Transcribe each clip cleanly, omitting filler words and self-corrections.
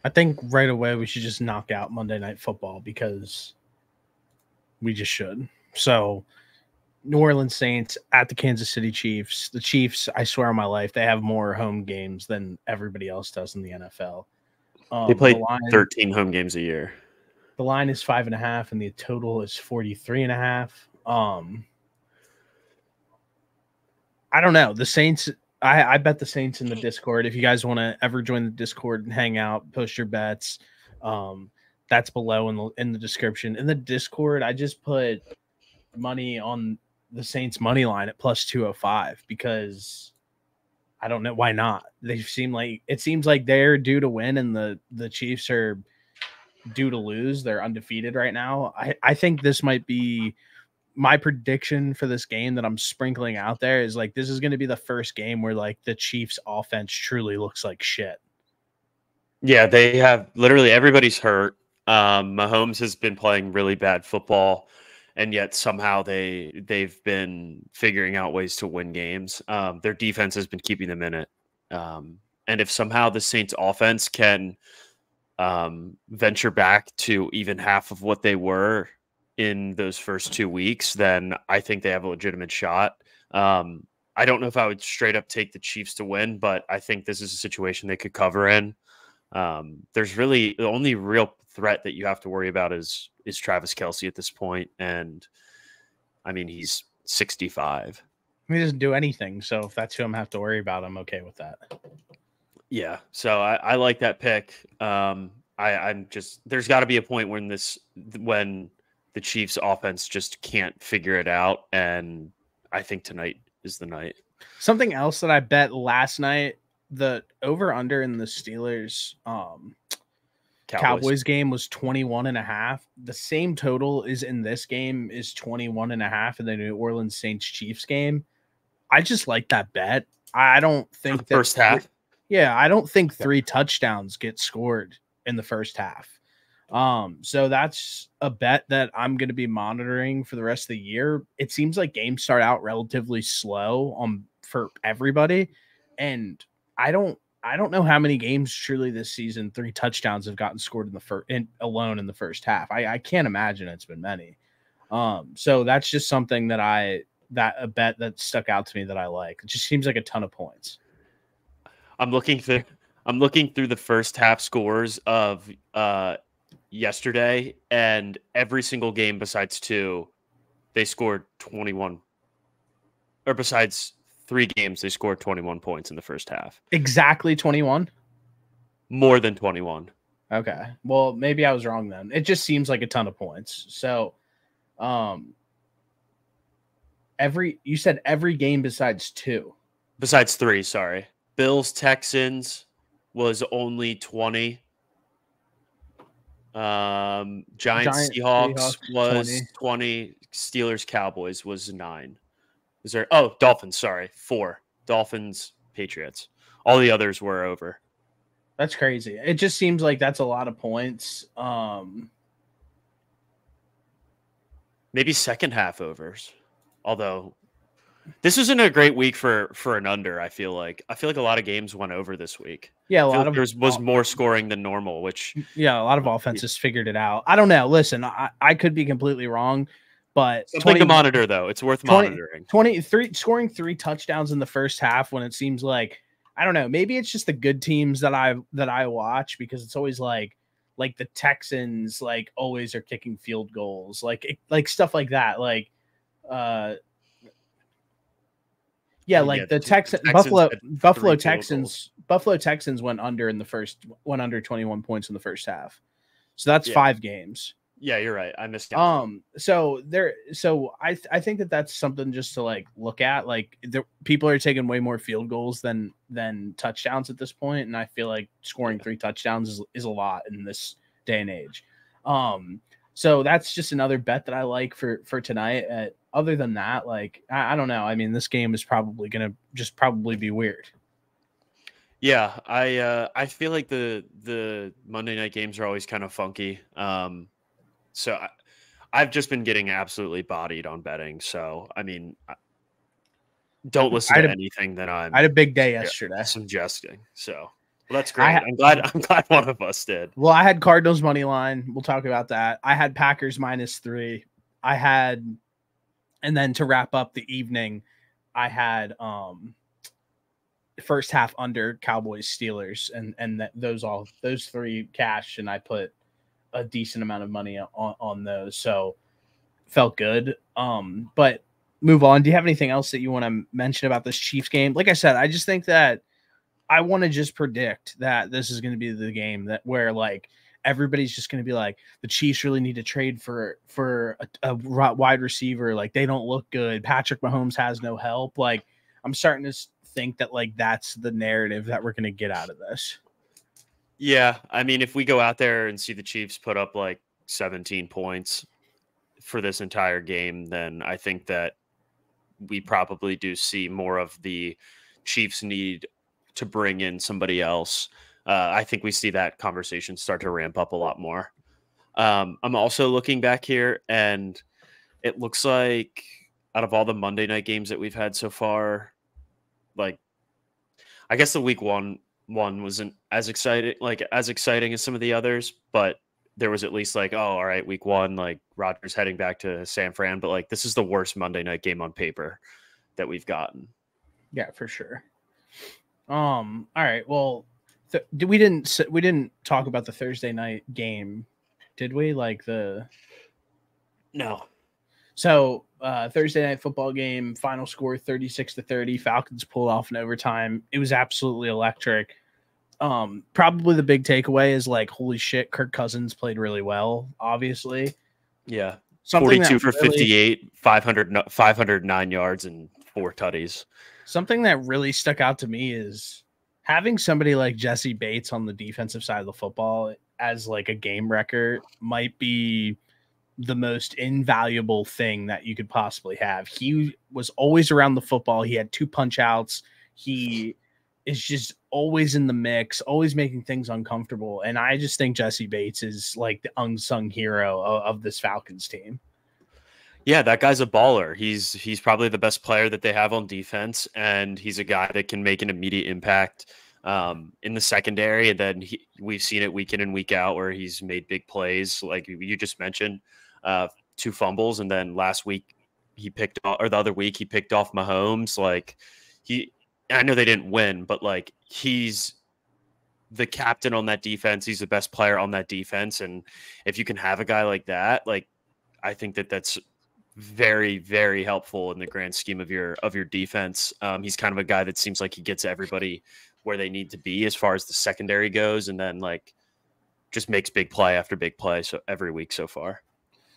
I think right away we should just knock out Monday Night Football because we just should. So, New Orleans Saints at the Kansas City Chiefs. The Chiefs, I swear on my life, they have more home games than everybody else does in the NFL. They The play line 13 home games a year. The line is 5.5, and the total is 43.5. I don't know. The Saints. I bet the Saints in the Discord. If you guys want to ever join the Discord and hang out, post your bets. That's below in the description. In the Discord, I just put money on the Saints money line at plus 205 because I don't know why not. It seems like they're due to win, and the Chiefs are due to lose. They're undefeated right now. I think this might be my prediction for this game that I'm sprinkling out there is like this is going to be the first game where like the Chiefs offense truly looks like shit. Yeah, they have literally everybody's hurt. Mahomes has been playing really bad football, and yet somehow they've been figuring out ways to win games. Their defense has been keeping them in it. And if somehow the Saints offense can venture back to even half of what they were in those first 2 weeks, then I think they have a legitimate shot. I don't know if I would straight up take the Chiefs to win, but I think this is a situation they could cover in. There's really the only real threat that you have to worry about is Travis Kelce at this point. And I mean, he's 65. He doesn't do anything. So if that's who I'm have to worry about, I'm okay with that. Yeah. So I like that pick. I'm just, there's gotta be a point when the Chiefs offense just can't figure it out. And I think tonight is the night. Something else that I bet last night, the over under in the Steelers Cowboys game was 21.5. The same total is in this game is 21.5 in the New Orleans Saints Chiefs game. I just like that bet. I don't think that first half. Yeah, I don't think 3 touchdowns get scored in the first half. So that's a bet that I'm going to be monitoring for the rest of the year. It seems like games start out relatively slow for everybody, and I don't know how many games truly this season 3 touchdowns have gotten scored alone in the first half. I can't imagine it's been many. So that's just something that a bet that stuck out to me that I like. It just seems like a ton of points. I'm looking through the first half scores of yesterday, and every single game besides 2, they scored 21. Or besides 3 games, they scored 21 points in the first half. Exactly 21? More than 21. Okay. Well, maybe I was wrong then. It just seems like a ton of points. So, you said every game besides 2. Besides 3, sorry. Bills Texans was only 20. Giants Seahawks was 20. Steelers Cowboys was 9. Is there? Oh, Dolphins. Sorry, 4. Dolphins Patriots. All the others were over. That's crazy. It just seems like that's a lot of points. Maybe second half overs. Although this isn't a great week for an under. I feel like a lot of games went over this week. Yeah, there was more scoring than normal. A lot of offenses figured it out. I don't know. Listen, I could be completely wrong, but something to monitor though. It's worth monitoring. 23 scoring 3 touchdowns in the first half when it seems like I don't know. Maybe it's just the good teams that I watch because it's always like the Texans like always are kicking field goals like stuff like that the Texans Buffalo Texans went under 21 points in the first half. So that's 5 games. Yeah, you're right. I missed out. So I think that's something just to like look at. Like people are taking way more field goals than touchdowns at this point, and I feel like scoring 3 touchdowns is a lot in this day and age. So that's just another bet that I like for tonight. Other than that, like I don't know. I mean, this game is probably gonna just be weird. Yeah, I feel like the Monday night games are always kind of funky. So I've just been getting absolutely bodied on betting. So, I mean, don't listen to anything that I had a big day yesterday. Suggesting. So Well, that's great. I'm glad one of us did. Well, I had Cardinals money line. We'll talk about that. I had Packers -3. I had, and then to wrap up the evening, I had first half under Cowboys Steelers, and those three cash, and I put a decent amount of money on those. So felt good. But move on. Do you have anything else that you want to mention about this Chiefs game? Like I said, I just think that I want to just predict that this is going to be the game that where like everybody's just going to be like, the Chiefs really need to trade for a wide receiver. Like they don't look good. Patrick Mahomes has no help. Like I'm starting to think that like that's the narrative that we're going to get out of this. Yeah, I mean, if we go out there and see the Chiefs put up like 17 points for this entire game, then I think that we probably do see more of the Chiefs need to bring in somebody else. I think we see that conversation start to ramp up a lot more. I'm also looking back here, and it looks like out of all the Monday night games that we've had so far, like I guess the week one wasn't as exciting as some of the others, but there was at least like, oh, all right, week one, like Rodgers heading back to San Fran, but like this is the worst Monday night game on paper that we've gotten. Yeah, for sure. All right. Well, we didn't talk about the Thursday night game, did we? Like no. So Thursday night football game, final score 36-30. Falcons pulled off in overtime. It was absolutely electric. Probably the big takeaway is like, holy shit, Kirk Cousins played really well, obviously. Yeah. Something 42 for 58, 509 yards and 4 tutties. Something that really stuck out to me is having somebody like Jesse Bates on the defensive side of the football as like a game wrecker might be the most invaluable thing that you could possibly have. He was always around the football. He had 2 punch outs. He is just always in the mix, always making things uncomfortable. And I just think Jesse Bates is like the unsung hero of this Falcons team. Yeah, that guy's a baller. He's probably the best player that they have on defense, and he's a guy that can make an immediate impact in the secondary. And then we've seen it week in and week out where he's made big plays, like you just mentioned, 2 fumbles, and then last week the other week he picked off Mahomes. Like I know they didn't win, but like he's the captain on that defense. He's the best player on that defense, and if you can have a guy like that, like I think that's very, very helpful in the grand scheme of your defense. He's kind of a guy that seems like he gets everybody where they need to be as far as the secondary goes, and then like just makes big play after big play so every week so far.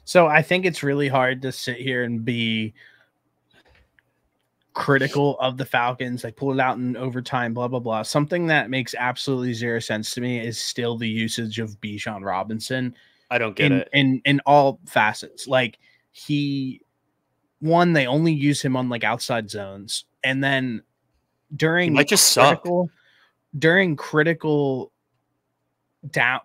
So I think it's really hard to sit here and be critical of the Falcons, like pull it out in overtime, blah, blah, blah. Something that makes absolutely zero sense to me is still the usage of Bijan Robinson. I don't get it. In all facets. Like they only use him on like outside zones. And then during critical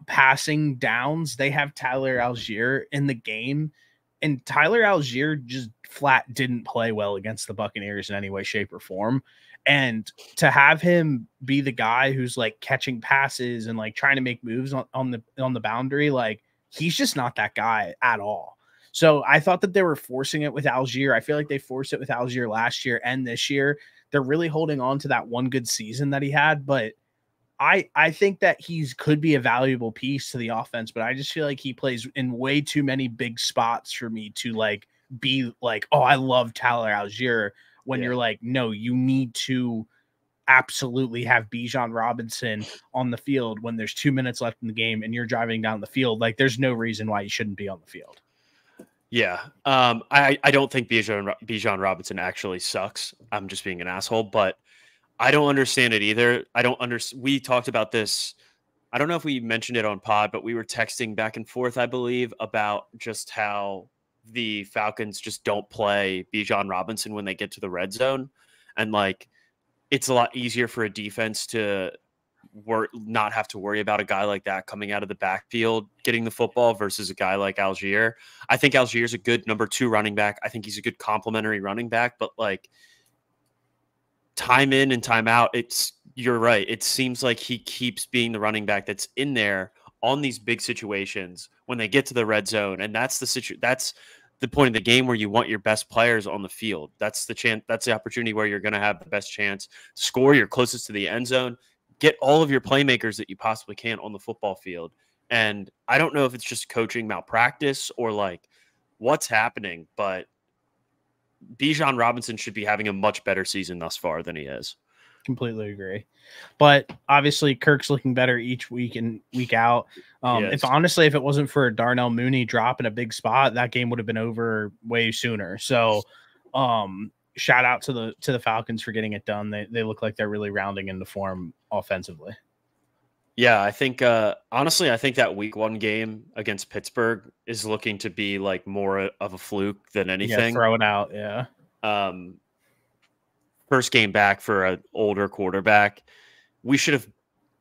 passing downs, they have Tyler Algier in the game. And Tyler Algier just flat didn't play well against the Buccaneers in any way, shape, or form. And to have him be the guy who's like catching passes and like trying to make moves on the boundary, like he's just not that guy at all. So I thought that they were forcing it with Algier. I feel like they forced it with Algier last year and this year. They're really holding on to that one good season that he had. But I think that could be a valuable piece to the offense, but I just feel like he plays in way too many big spots for me to like be like, oh, I love Tyler Algier, when you're like, no, you need to absolutely have Bijan Robinson on the field when there's 2 minutes left in the game and you're driving down the field. Like there's no reason why you shouldn't be on the field. Yeah. I don't think Bijan Robinson actually sucks. I'm just being an asshole, but I don't understand it either. We talked about this. I don't know if we mentioned it on pod, but we were texting back and forth, I believe, about just how the Falcons just don't play Bijan Robinson when they get to the red zone. And like, it's a lot easier for a defense to not have to worry about a guy like that coming out of the backfield, getting the football versus a guy like Algier. I think Algier's a good number 2 running back. I think he's a good complementary running back, but like, time in and time out, you're right. It seems like he keeps being the running back that's in there on these big situations when they get to the red zone, and that's the point of the game where you want your best players on the field. That's the chance. That's the opportunity where you're going to have the best chance to score. You're closest to the end zone. Get all of your playmakers that you possibly can on the football field. And I don't know if it's just coaching malpractice or like what's happening, but Bijan Robinson should be having a much better season thus far than he is. Completely agree. But obviously Kirk's looking better each week and week out. Yes. If it wasn't for a Darnell Mooney drop in a big spot, that game would have been over way sooner. So shout out to the Falcons for getting it done. They look like they're really rounding into form offensively. Yeah, I think honestly, I think that week 1 game against Pittsburgh is looking to be like more of a fluke than anything. Yeah, throw it out. Yeah. First game back for an older quarterback. We should have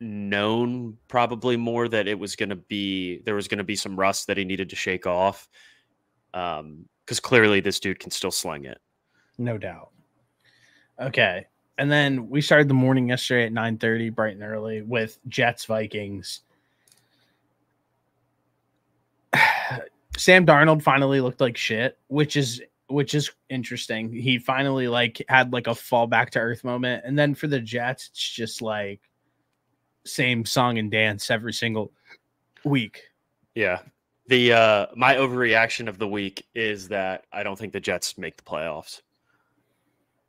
known probably more that there was going to be some rust that he needed to shake off. Because clearly this dude can still sling it. No doubt. Okay. And then we started the morning yesterday at 9:30, bright and early, with Jets Vikings. Sam Darnold finally looked like shit, which is interesting. He finally had a fall back to earth moment. And then for the Jets, it's just like same song and dance every single week. Yeah. The my overreaction of the week is that I don't think the Jets make the playoffs.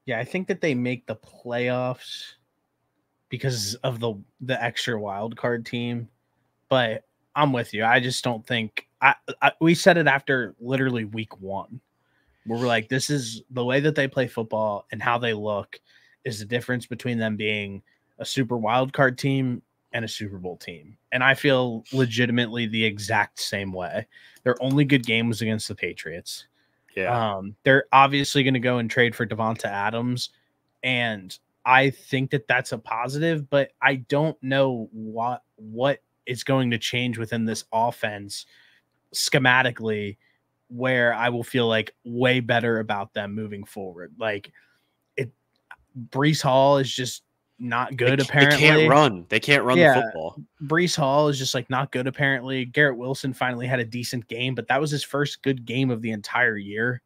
Yeah, I think that they make the playoffs because of the extra wild card team. But I'm with you. I just don't think we said it after literally week 1. Where we're like, this is the way that they play football and how they look is the difference between them being a super wild card team and a Super Bowl team. And I feel legitimately the exact same way. Their only good game was against the Patriots. Yeah. They're obviously going to go and trade for Devonta Adams. And I think that that's a positive, but I don't know what is going to change within this offense schematically where I will feel like way better about them moving forward. Like Breece Hall is just not good. Apparently they can't run the football. Breece Hall is just not good. Apparently Garrett Wilson finally had a decent game, but that was his first good game of the entire year.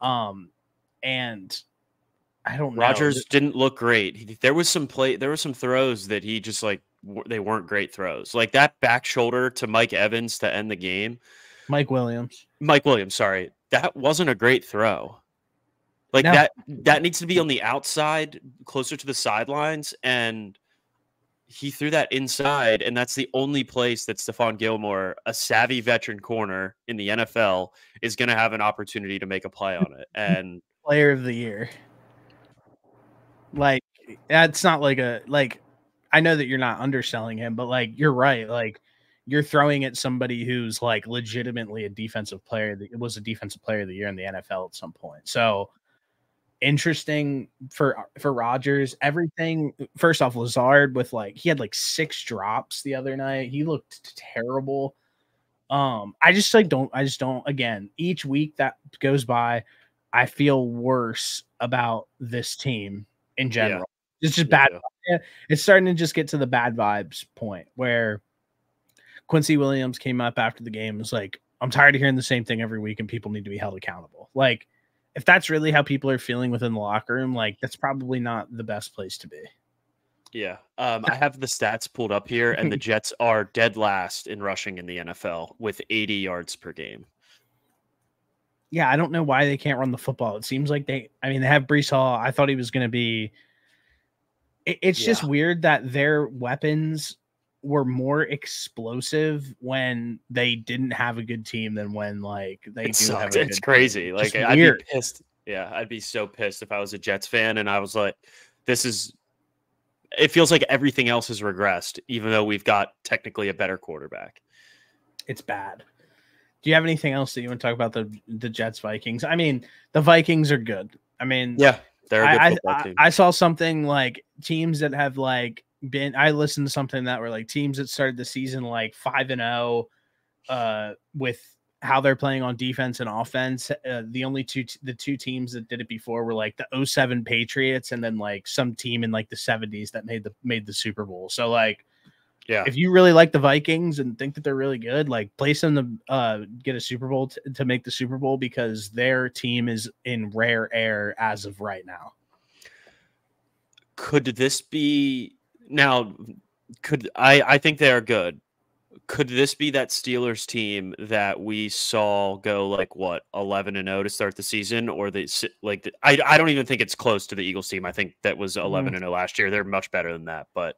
And I don't know. Rodgers didn't look great. There was some throws that he just they weren't great throws. Like that back shoulder to Mike Evans to end the game. Mike Williams, sorry. That wasn't a great throw. That needs to be on the outside, closer to the sidelines, and he threw that inside, and that's the only place that Stefon Gilmore, a savvy veteran corner in the NFL, is going to have an opportunity to make a play on it. And player of the year. That's not I know that you're not underselling him, but you're right. You're throwing at somebody who's legitimately a defensive player. That was a defensive player of the year in the NFL at some point. So interesting for Rodgers. Everything. First off, Lazard with he had 6 drops the other night. He looked terrible. I just don't. Again, each week that goes by, I feel worse about this team in general. Yeah. It's just bad. It's starting to just get to the bad vibes point where Quincy Williams came up after the game and was like, I'm tired of hearing the same thing every week and people need to be held accountable. If that's really how people are feeling within the locker room, that's probably not the best place to be. Yeah. I have the stats pulled up here, and the Jets are dead last in rushing in the NFL with 80 yards per game. Yeah, I don't know why they can't run the football. It seems like they have Breece Hall. I thought he was going to be. It's just weird that their weapons were more explosive when they didn't have a good team than when they do have a good It's crazy. Team. I'd be pissed. Yeah, I'd be so pissed if I was a Jets fan and I was like, it feels like everything else has regressed, even though we've got technically a better quarterback. It's bad. Do you have anything else that you want to talk about the Jets Vikings? The Vikings are good. Yeah, they're a good football team. I saw something teams that have I listened to something that were teams that started the season 5-0 with how they're playing on defense and offense. The two teams that did it before were like the '07 Patriots and then like some team in like the '70s that made the Super Bowl. So like, Yeah. if you really like the Vikings and think that they're really good, like place them to get a Super Bowl to make the Super Bowl, because their team is in rare air as of right now. Could this be now? I think they are good. Could this be that Steelers team that we saw go like what 11-0 to start the season, or I don't even think it's close to the Eagles team. I think that was 11-0 last year. They're much better than that, but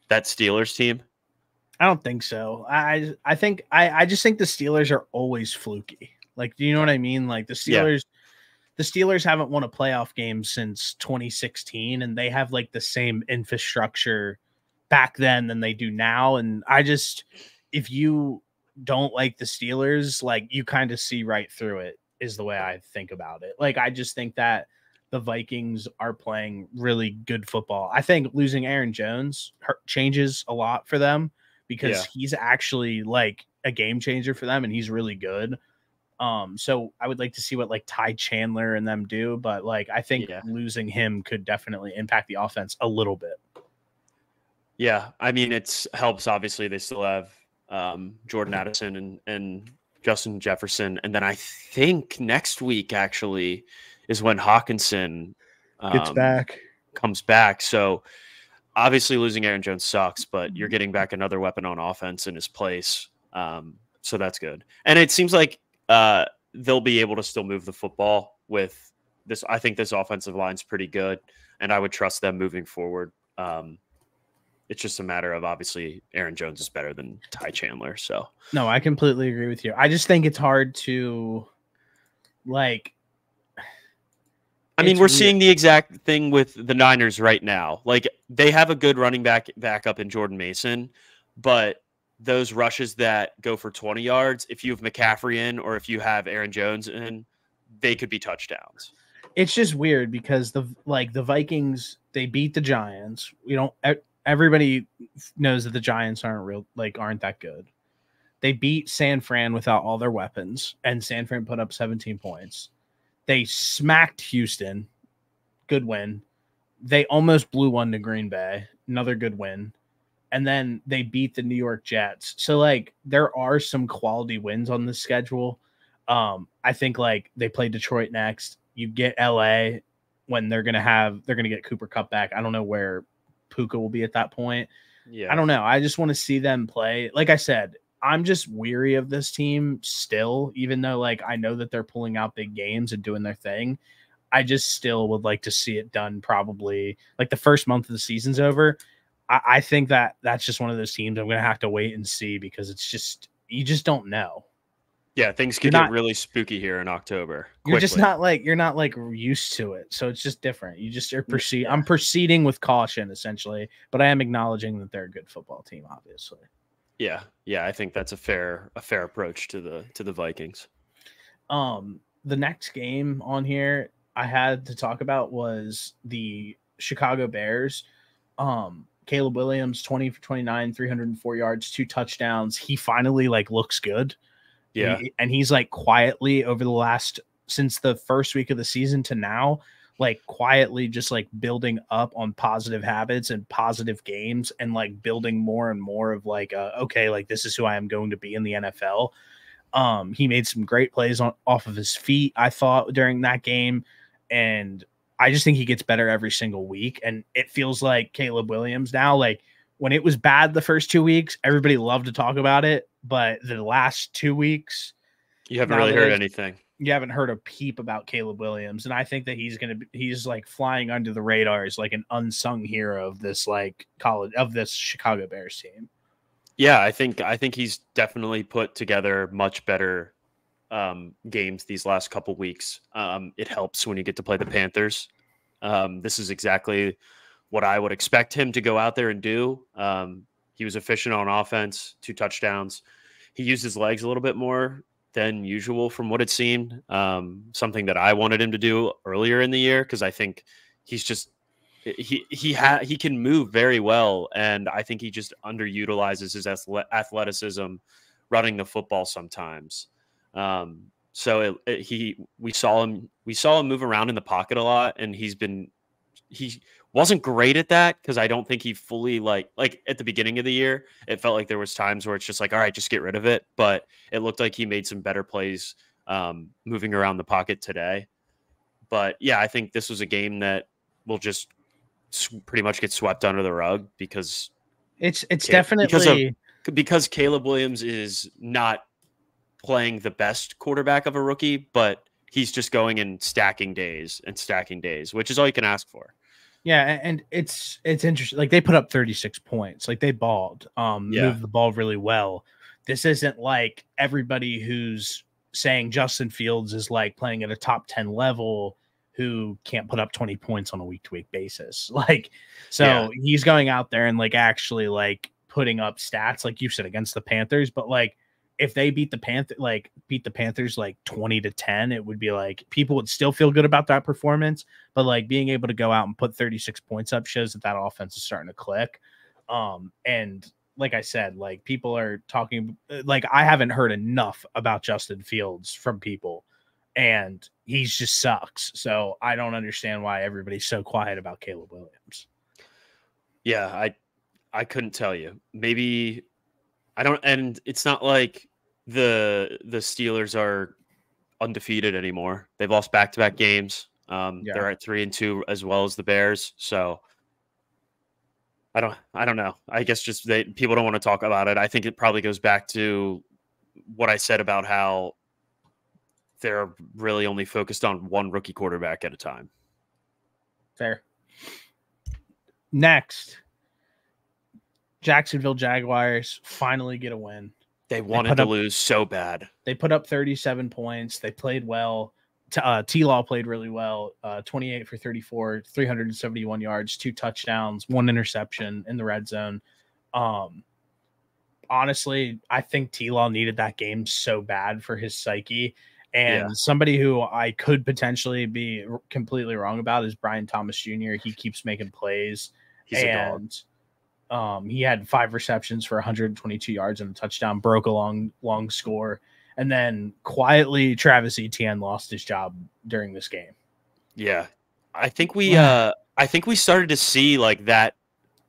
that Steelers team, I don't think so. I just think the Steelers are always fluky. Like, do you know what I mean? Like the Steelers haven't won a playoff game since 2016, and they have like the same infrastructure back then than they do now. And if you don't like the Steelers, like you kind of see right through it, is the way I think about it. Like, I just think that the Vikings are playing really good football. I think losing Aaron Jones changes a lot for them, because he's actually like a game changer for them and he's really good. So I would like to see what like Ty Chandler and them do, but like I think losing him could definitely impact the offense a little bit. Yeah, I mean it helps. Obviously, they still have Jordan Addison and Justin Jefferson, and then I think next week actually is when Hawkinson comes back. So obviously losing Aaron Jones sucks, but you're getting back another weapon on offense in his place. So that's good, and it seems like they'll be able to still move the football with this. I think this offensive line's pretty good, and I would trust them moving forward. It's just a matter of obviously Aaron Jones is better than Ty Chandler. So no, I completely agree with you. I just think it's hard to like. I mean, we're seeing the exact thing with the Niners right now. Like they have a good running backup in Jordan Mason, but those rushes that go for 20 yards, if you have McCaffrey in or if you have Aaron Jones in, they could be touchdowns. It's just weird because the Vikings, they beat the Giants. Everybody knows that the Giants aren't that good. They beat San Fran without all their weapons, and San Fran put up 17 points. They smacked Houston. Good win. They almost blew one to Green Bay. Another good win. And then they beat the New York Jets. So, like, there are some quality wins on this schedule. I think, like, they play Detroit next. You get LA when they're going to get Cooper Kupp back. I don't know where Puka will be at that point. Yeah. I don't know. I just want to see them play. Like I said, I'm just weary of this team still, even though like I know that they're pulling out big games and doing their thing. I just still would like to see it done probably like the first month of the season's over. I think that's just one of those teams I'm going to have to wait and see, because it's just, you just don't know. Yeah, things could get really spooky here in October. You're just not like used to it, so it's just different. You just are I'm proceeding with caution essentially, but I am acknowledging that they're a good football team, obviously. Yeah, I think that's a fair approach to the Vikings. The next game on here I had to talk about was the Chicago Bears. Caleb Williams, 20 for 29, 304 yards, 2 touchdowns. He finally like looks good. Yeah. And he's like quietly since the first week of the season to now, like quietly just like building up on positive habits and positive games, and like building more and more of like, okay, like this is who I am going to be in the NFL. He made some great plays off of his feet, I thought, during that game. And I just think he gets better every single week. And it feels like Caleb Williams now, like when it was bad the first 2 weeks, everybody loved to talk about it. But the last 2 weeks, you haven't really heard anything. You haven't heard a peep about Caleb Williams. And I think that he's like flying under the radar as like an unsung hero of this like this Chicago Bears team. Yeah, I think he's definitely put together much better games these last couple weeks. It helps when you get to play the Panthers. This is exactly what I would expect him to go out there and do. He was efficient on offense, 2 touchdowns. He used his legs a little bit more than usual from what it seemed. Something that I wanted him to do earlier in the year, because I think he's just he can move very well, and I think he just underutilizes his athleticism running the football sometimes. So we saw him move around in the pocket a lot, and he wasn't great at that because I don't think he fully like at the beginning of the year, it felt like there was times where it's just like, all right, just get rid of it. But it looked like he made some better plays moving around the pocket today. But yeah, I think this was a game that will just pretty much get swept under the rug because it's definitely because Caleb Williams is not playing the best quarterback of a rookie, but he's just going and stacking days, which is all you can ask for. Yeah, and it's interesting. Like they put up 36 points. Like they balled, moved the ball really well. This isn't like everybody who's saying Justin Fields is like playing at a top 10 level who can't put up 20 points on a week-to-week basis. Like, so he's going out there and like actually like putting up stats, like you said, against the Panthers. But like if they beat the Panthers like 20-10, it would be like people would still feel good about that performance. But like being able to go out and put 36 points up shows that that offense is starting to click. And like I said, like people are talking, like I haven't heard enough about Justin Fields from people, and he's just sucks. So I don't understand why everybody's so quiet about Caleb Williams. Yeah, I couldn't tell you. Maybe I don't, and it's not like the Steelers are undefeated anymore. They've lost back-to-back games. They're at 3-2 as well as the Bears. So I don't know. I guess just people don't want to talk about it. I think it probably goes back to what I said about how they're really only focused on one rookie quarterback at a time. Fair. Next, Jacksonville Jaguars finally get a win. They wanted to lose so bad. They put up 37 points. They played well. T-Law played really well. 28 for 34, 371 yards, 2 touchdowns, 1 interception in the red zone. Honestly, I think T-Law needed that game so bad for his psyche. And somebody who I could potentially be completely wrong about is Brian Thomas Jr. He keeps making plays. He's a dog. He had 5 receptions for 122 yards and a touchdown, broke a long score. And then quietly, Travis Etienne lost his job during this game. Yeah, I think we started to see like that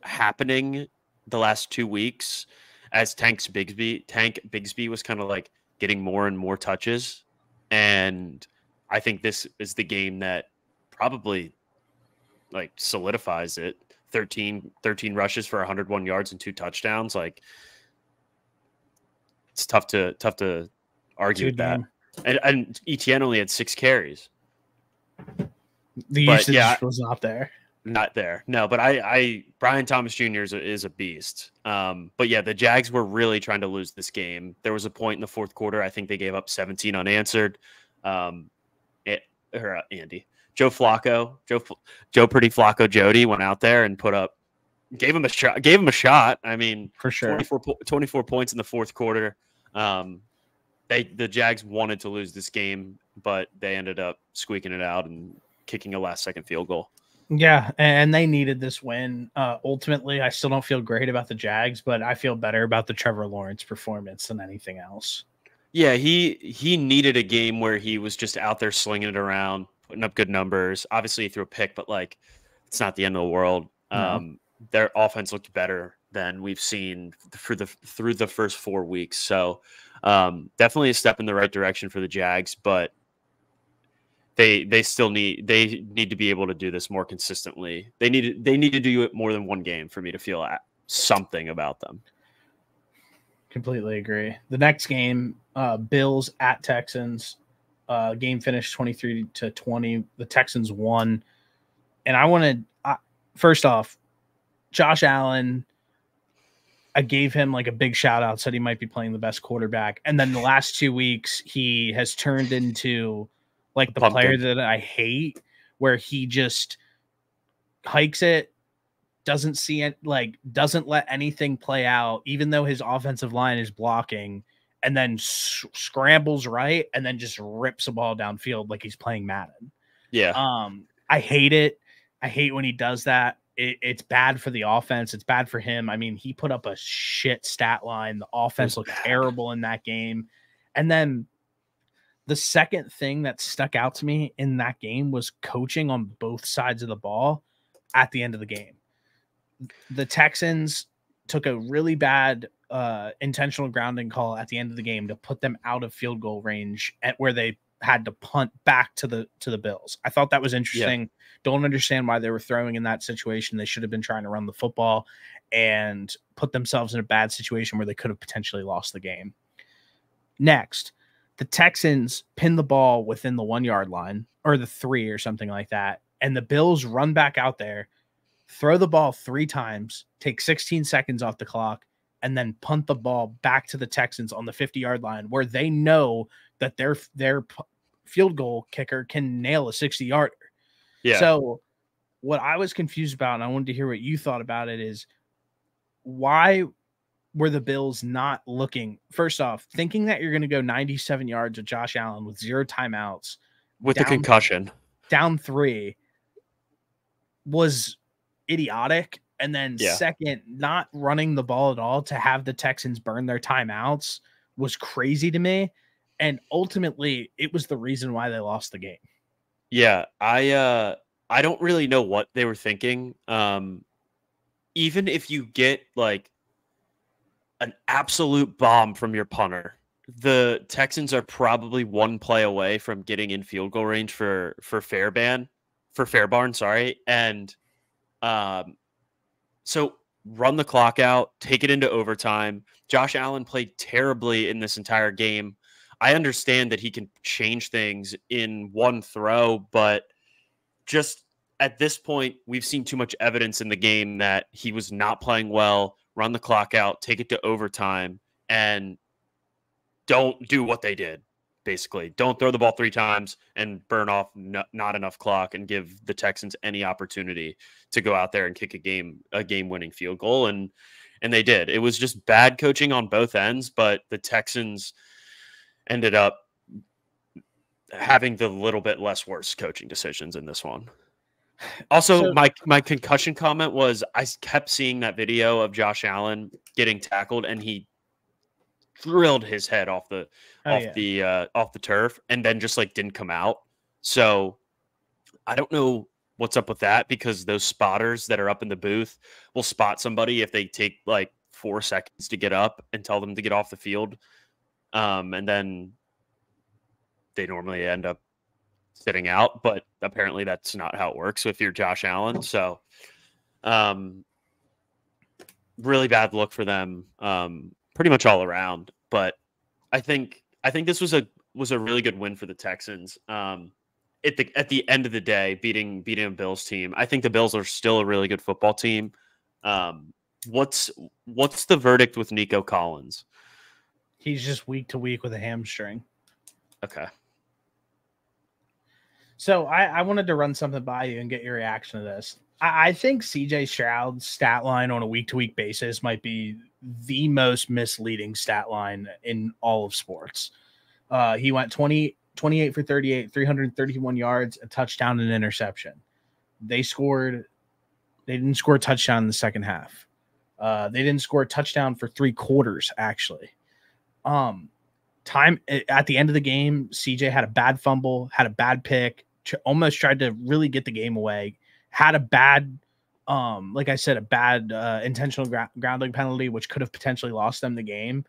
happening the last 2 weeks as Tank Bigsby was kind of like getting more and more touches. And I think this is the game that probably like solidifies it. 13 rushes for 101 yards and 2 touchdowns. Like it's tough to argue with that. And Etienne only had 6 carries. The usage was not there. Not there. No, but Brian Thomas Jr. is a beast. But yeah, the Jags were really trying to lose this game. There was a point in the fourth quarter, I think they gave up 17 unanswered. Andy. Joe Pretty Flacco Jody went out there and gave him a shot. I mean, for sure. 24 points in the fourth quarter. The Jags wanted to lose this game, but they ended up squeaking it out and kicking a last-second field goal. Yeah, and they needed this win. Ultimately, I still don't feel great about the Jags, but I feel better about the Trevor Lawrence performance than anything else. Yeah, he needed a game where he was just out there slinging it around, putting up good numbers. Obviously, he threw a pick, but like it's not the end of the world. No. Their offense looked better than we've seen through the first 4 weeks. So definitely a step in the right direction for the Jags, but they need to be able to do this more consistently. They need to do it more than one game for me to feel something about them. Completely agree. The next game, Bills at Texans. Game finished 23-20. The Texans won. And first off, Josh Allen, I gave him like a big shout out, said he might be playing the best quarterback. And then the last 2 weeks, he has turned into like the player that I hate, where he just hikes it, doesn't see it, like doesn't let anything play out, even though his offensive line is blocking, and then scrambles right and then just rips a ball downfield like he's playing Madden. Yeah. I hate it. I hate when he does that. It's bad for the offense. It's bad for him. I mean, he put up a shit stat line. The offense looked terrible in that game. And then The second thing that stuck out to me in that game was coaching on both sides of the ball at the end of the game. The Texans took a really bad intentional grounding call at the end of the game to put them out of field goal range at where they had to punt back to the Bills. I thought that was interesting. Yeah. Don't understand why they were throwing in that situation. They should have been trying to run the football and put themselves in a bad situation where they could have potentially lost the game. Next, the Texans pin the ball within the 1 yard line or the 3 or something like that. And the Bills run back out there, throw the ball 3 times, take 16 seconds off the clock, and then punt the ball back to the Texans on the 50-yard line where they know that their field goal kicker can nail a 60-yarder. Yeah. So what I was confused about, and I wanted to hear what you thought about it, is why were the Bills not looking, first off, thinking that you're going to go 97 yards with Josh Allen with 0 timeouts. With the concussion. Down 3 was idiotic. And then second, not running the ball at all to have the Texans burn their timeouts was crazy to me. And ultimately, it was the reason why they lost the game. Yeah, I don't really know what they were thinking. Even if you get like an absolute bomb from your punter, the Texans are probably 1 play away from getting in field goal range for Fairbairn, sorry. And so run the clock out, take it into overtime. Josh Allen played terribly in this entire game. I understand that he can change things in one throw, but just at this point, we've seen too much evidence in the game that he was not playing well. Run the clock out, take it to overtime, and don't do what they did, basically. Don't throw the ball 3 times and burn off not enough clock and give the Texans any opportunity to go out there and kick a game-winning field goal, and they did. It was just bad coaching on both ends, but the Texans ended up having the little bit less worse coaching decisions in this one. Also, my concussion comment was I kept seeing that video of Josh Allen getting tackled, and he drilled his head off the turf, and then just like didn't come out. So I don't know what's up with that, because those spotters that are up in the booth will spot somebody if they take like 4 seconds to get up and tell them to get off the field. And then they normally end up sitting out, but apparently that's not how it works if you're Josh Allen. So really bad look for them, pretty much all around. But I think this was a really good win for the Texans. At the end of the day, beating a Bills team. I think the Bills are still a really good football team. What's the verdict with Nico Collins? He's just week to week with a hamstring. Okay. So I wanted to run something by you and get your reaction to this. I think CJ Stroud's stat line on a week-to-week basis might be the most misleading stat line in all of sports. He went 28 for 38, 331 yards, a touchdown, and an interception. They didn't score a touchdown in the second half. They didn't score a touchdown for 3 quarters, actually. Time at the end of the game, CJ had a bad fumble, had a bad pick, almost tried to really get the game away, had a bad, like I said, a bad intentional grounding penalty, which could have potentially lost them the game.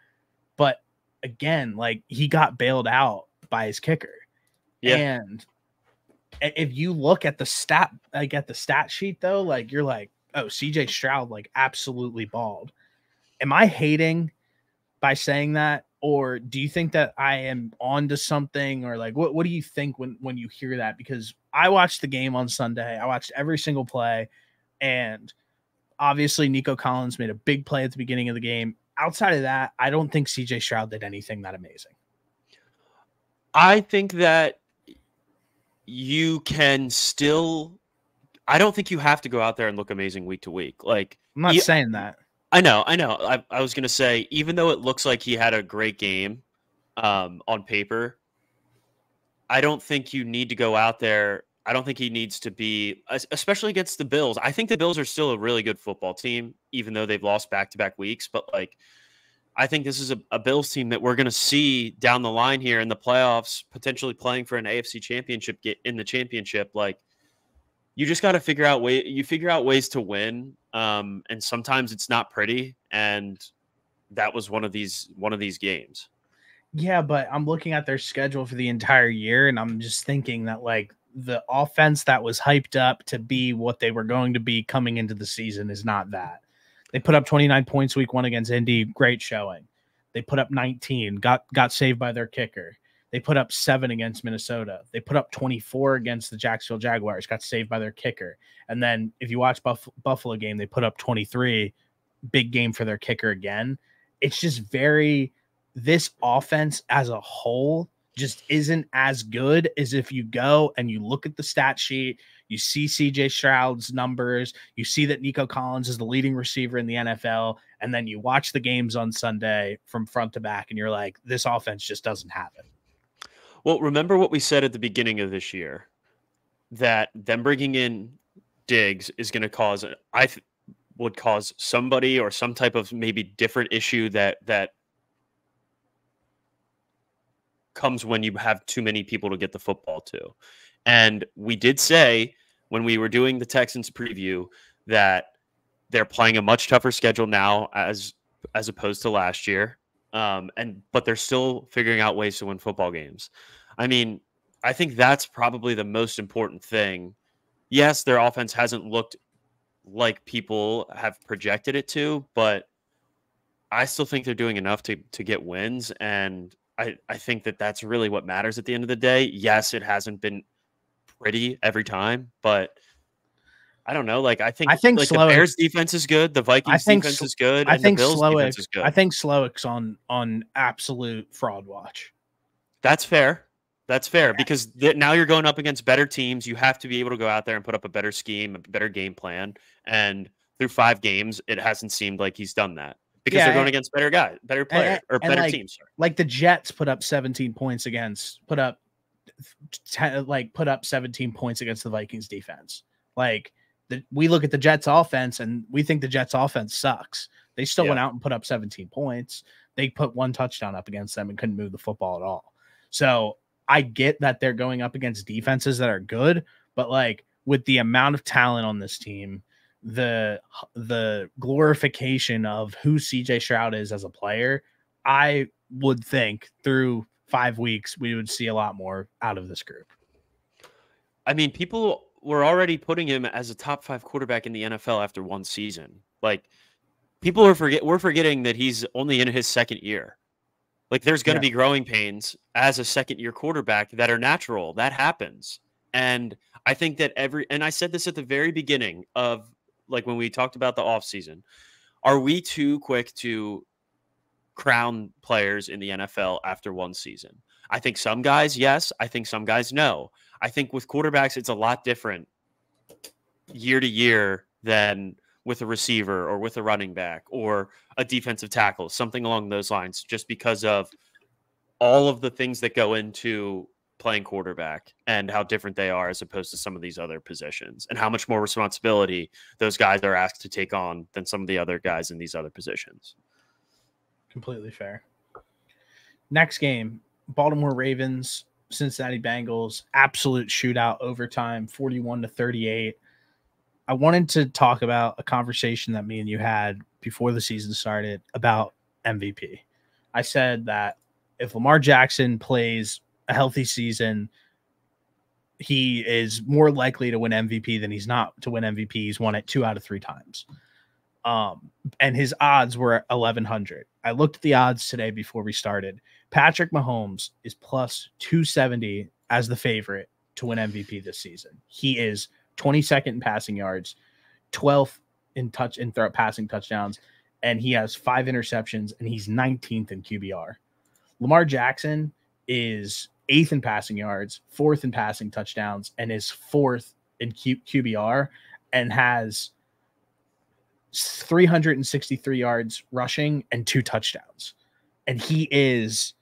But again, like, he got bailed out by his kicker. Yeah. And if you look at the stat sheet though, like, you're like, oh, CJ Stroud like absolutely balled. Am I hating by saying that? Or do you think that I am onto something? Or like, what do you think when you hear that? Because I watched the game on Sunday. I watched every single play, and obviously Nico Collins made a big play at the beginning of the game. Outside of that, I don't think CJ Stroud did anything that amazing. I think that you can still, I don't think you have to go out there and look amazing week to week. Like, I'm not saying that. I know. I was going to say, even though it looks like he had a great game on paper, I don't think you need to go out there. I don't think he needs to be, especially against the Bills. I think the Bills are still a really good football team, even though they've lost back-to-back weeks. But like, I think this is a Bills team that we're going to see down the line here in the playoffs, potentially playing for an AFC championship in the championship. Like, you just got to figure out ways to win. And sometimes it's not pretty. And that was one of these games. Yeah, but I'm looking at their schedule for the entire year, and I'm just thinking that like the offense that was hyped up to be what they were going to be coming into the season is not that. They put up 29 points week 1 against Indy, great showing. They put up 19, got saved by their kicker. They put up 7 against Minnesota. They put up 24 against the Jacksonville Jaguars, got saved by their kicker. And then if you watch Buffalo game, they put up 23, big game for their kicker again. It's just this offense as a whole just isn't as good as if you go and you look at the stat sheet, you see CJ Stroud's numbers, you see that Nico Collins is the leading receiver in the NFL, and then you watch the games on Sunday from front to back, and you're like, this offense just doesn't have it. Well, remember what we said at the beginning of this year, that them bringing in Diggs is going to cause, would cause somebody or some type of maybe different issue that comes when you have too many people to get the football to. And we did say when we were doing the Texans preview that they're playing a much tougher schedule now as opposed to last year. But they're still figuring out ways to win football games. I mean, I think that's probably the most important thing. Yes, their offense hasn't looked like people have projected it to, but I still think they're doing enough to get wins. And I think that's really what matters at the end of the day. Yes, it hasn't been pretty every time, but I don't know. Like, I think like the Bears defense is good. The Vikings defense is good. And the Bills defense is good. I think Slowick's on absolute fraud watch. That's fair. That's fair, because now you're going up against better teams. You have to be able to go out there and put up a better scheme, a better game plan. And through 5 games, it hasn't seemed like he's done that, because they're going against better guys, better players, or better teams. Sorry. Like the Jets put up 17 points put up 17 points against the Vikings defense. Like, we look at the Jets offense and we think the Jets offense sucks. They still went out and put up 17 points. They put 1 touchdown up against them and couldn't move the football at all. So I get that they're going up against defenses that are good, but like with the amount of talent on this team, the glorification of who CJ Stroud is as a player, I would think through 5 weeks we would see a lot more out of this group. I mean, people were already putting him as a top 5 quarterback in the NFL after 1 season. Like, people we're forgetting that he's only in his 2nd year. Like, there's going to be growing pains as a 2nd-year quarterback that are natural. That happens. And I think that and I said this at the very beginning of, like, when we talked about the offseason, are we too quick to crown players in the NFL after 1 season? I think some guys, yes. I think some guys, no. I think with quarterbacks, it's a lot different year to year than with a receiver or with a running back or a defensive tackle, something along those lines, just because of all of the things that go into playing quarterback and how different they are as opposed to some of these other positions, and how much more responsibility those guys are asked to take on than some of the other guys in these other positions. Completely fair. Next game, Baltimore Ravens, Cincinnati Bengals, absolute shootout, overtime, 41-38. I wanted to talk about a conversation that me and you had before the season started about MVP. I said that if Lamar Jackson plays a healthy season, he is more likely to win MVP than he's not to win MVP. He's won it 2 out of 3 times. And his odds were 1,100. I looked at the odds today before we started. Patrick Mahomes is plus 270 as the favorite to win MVP this season. He is 22nd in passing yards, 12th in passing touchdowns, and he has 5 interceptions, and he's 19th in QBR. Lamar Jackson is 8th in passing yards, 4th in passing touchdowns, and is 4th in QBR, and has 363 yards rushing and 2 touchdowns. And he is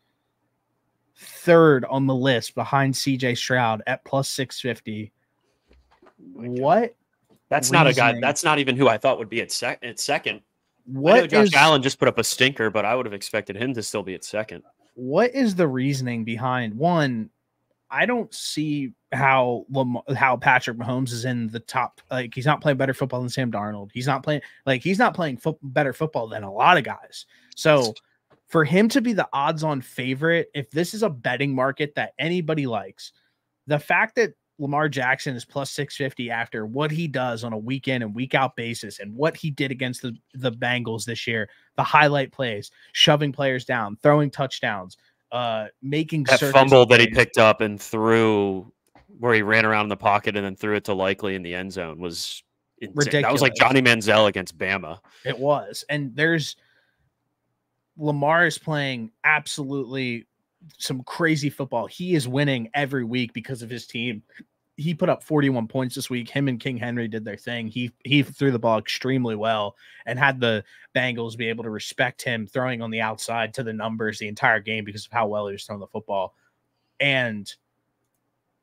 3rd on the list behind CJ Stroud at plus 650. What? That's not a guy. That's not even who I thought would be at second. I know Josh Allen just put up a stinker, but I would have expected him to still be at second. What is the reasoning behind one? I don't see how Patrick Mahomes is in the top. Like, he's not playing better football than Sam Darnold. He's not playing better football than a lot of guys. So for him to be the odds-on favorite, if this is a betting market that anybody likes, the fact that Lamar Jackson is plus 650 after what he does on a week in and week out basis and what he did against the Bengals this year, the highlight plays, shoving players down, throwing touchdowns, making that fumble that he picked up and threw where he ran around in the pocket and then threw it to Likely in the end zone was insane. Ridiculous. That was like Johnny Manziel against Bama. It was. And Lamar is playing absolutely some crazy football. He is winning every week because of his team. He put up 41 points this week. Him and King Henry did their thing. He threw the ball extremely well and had the Bengals be able to respect him throwing on the outside to the numbers the entire game because of how well he was throwing the football. And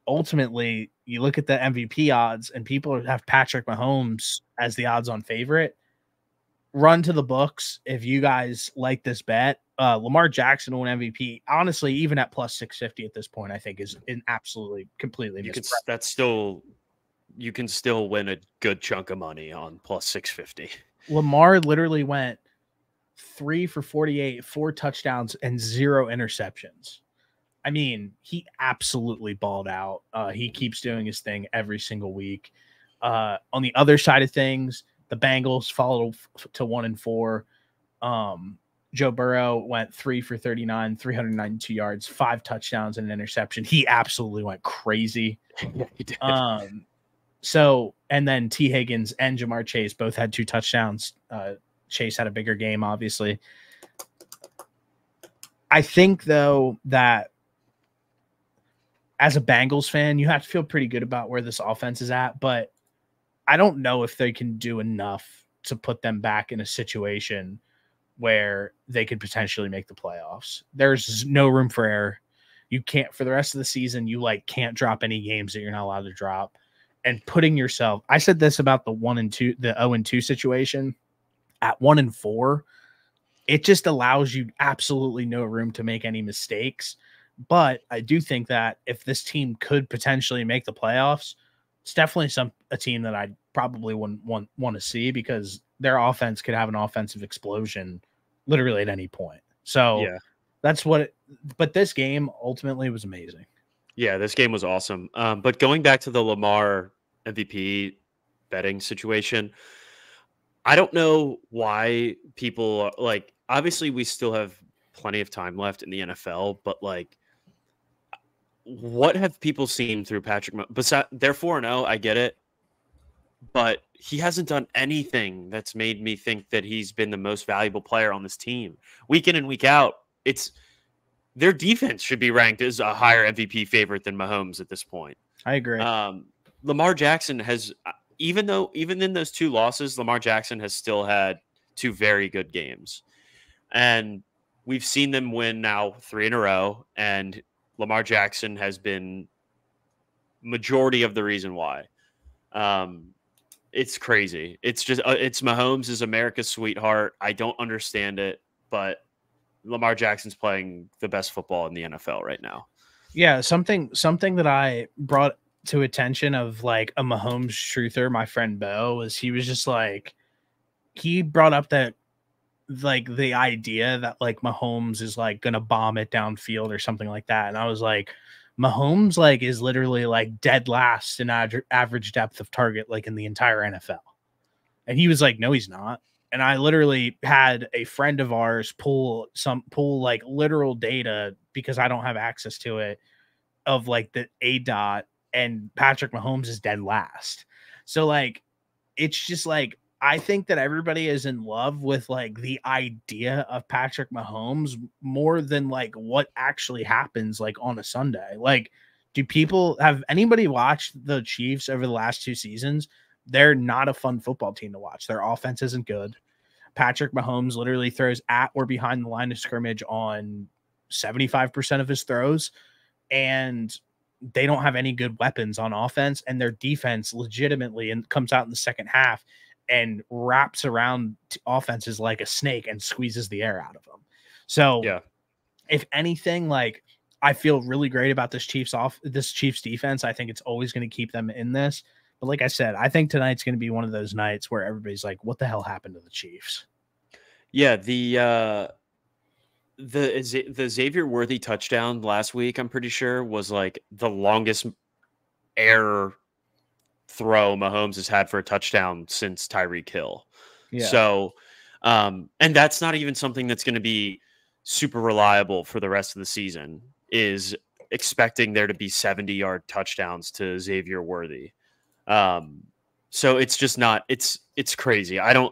ultimately, you look at the MVP odds and people have Patrick Mahomes as the odds-on favorite. Run to the books if you guys like this bet. Lamar Jackson won MVP. Honestly, even at plus 650 at this point, I think is an absolutely completely you can still win a good chunk of money on plus 650. Lamar literally went 3 for 48, 4 touchdowns, and 0 interceptions. I mean, he absolutely balled out. He keeps doing his thing every single week. On the other side of things, the Bengals followed to 1-4. Joe Burrow went 3 for 39, 392 yards, 5 touchdowns and an interception. He absolutely went crazy. Yeah, he did. And then T. Higgins and Jamar Chase both had 2 touchdowns. Chase had a bigger game, obviously. I think, though, that as a Bengals fan, you have to feel pretty good about where this offense is at, but I don't know if they can do enough to put them back in a situation where they could potentially make the playoffs. There's no room for error. You can't, for the rest of the season, you can't drop any games that you're not allowed to drop. And putting yourself, I said this about the 0-2 situation at 1-4, it just allows you absolutely no room to make any mistakes. But I do think that if this team could potentially make the playoffs, it's definitely a team that I probably wouldn't want to see because their offense could have an offensive explosion literally at any point. So yeah, that's but this game ultimately was amazing. Yeah, this game was awesome. But going back to the Lamar MVP betting situation, I don't know why people are obviously we still have plenty of time left in the NFL, but what have people seen through Patrick? Besides, they're 4-0. I get it, but he hasn't done anything that's made me think that he's been the most valuable player on this team. Week in and week out, their defense should be ranked as a higher MVP favorite than Mahomes at this point. I agree. Lamar Jackson has, even in those 2 losses, Lamar Jackson has still had 2 very good games, and we've seen them win now 3 in a row, and Lamar Jackson has been majority of the reason why. It's crazy. It's just it's Mahomes is America's sweetheart. I don't understand it, but Lamar Jackson's playing the best football in the NFL right now. Yeah, something that I brought to attention of a Mahomes truther, my friend Bo, was he was just he brought up that the idea that Mahomes is gonna bomb it downfield or something like that, and I was Mahomes is literally dead last in average depth of target in the entire NFL, and he was no, he's not. And I literally had a friend of ours pull literal data because I don't have access to it of the ADOT, and Patrick Mahomes is dead last. So it's just I think that everybody is in love with the idea of Patrick Mahomes more than what actually happens on a Sunday. Have anybody watched the Chiefs over the last 2 seasons? They're not a fun football team to watch. Their offense isn't good. Patrick Mahomes literally throws at or behind the line of scrimmage on 75% of his throws, and they don't have any good weapons on offense, and their defense legitimately comes out in the second half and wraps around offenses like a snake and squeezes the air out of them. So Yeah. if anything, like I feel really great about this Chiefs defense. I think it's always going to keep them in this. But like I said, I think tonight's going to be one of those nights where everybody's like, what the hell happened to the Chiefs? Yeah, the Xavier Worthy touchdown last week, I'm pretty sure, was like the longest air throw Mahomes has had for a touchdown since Tyreek Hill. Yeah. So, and that's not even something that's going to be super reliable for the rest of the season, is expecting there to be 70-yard touchdowns to Xavier Worthy. So it's just not, it's crazy. I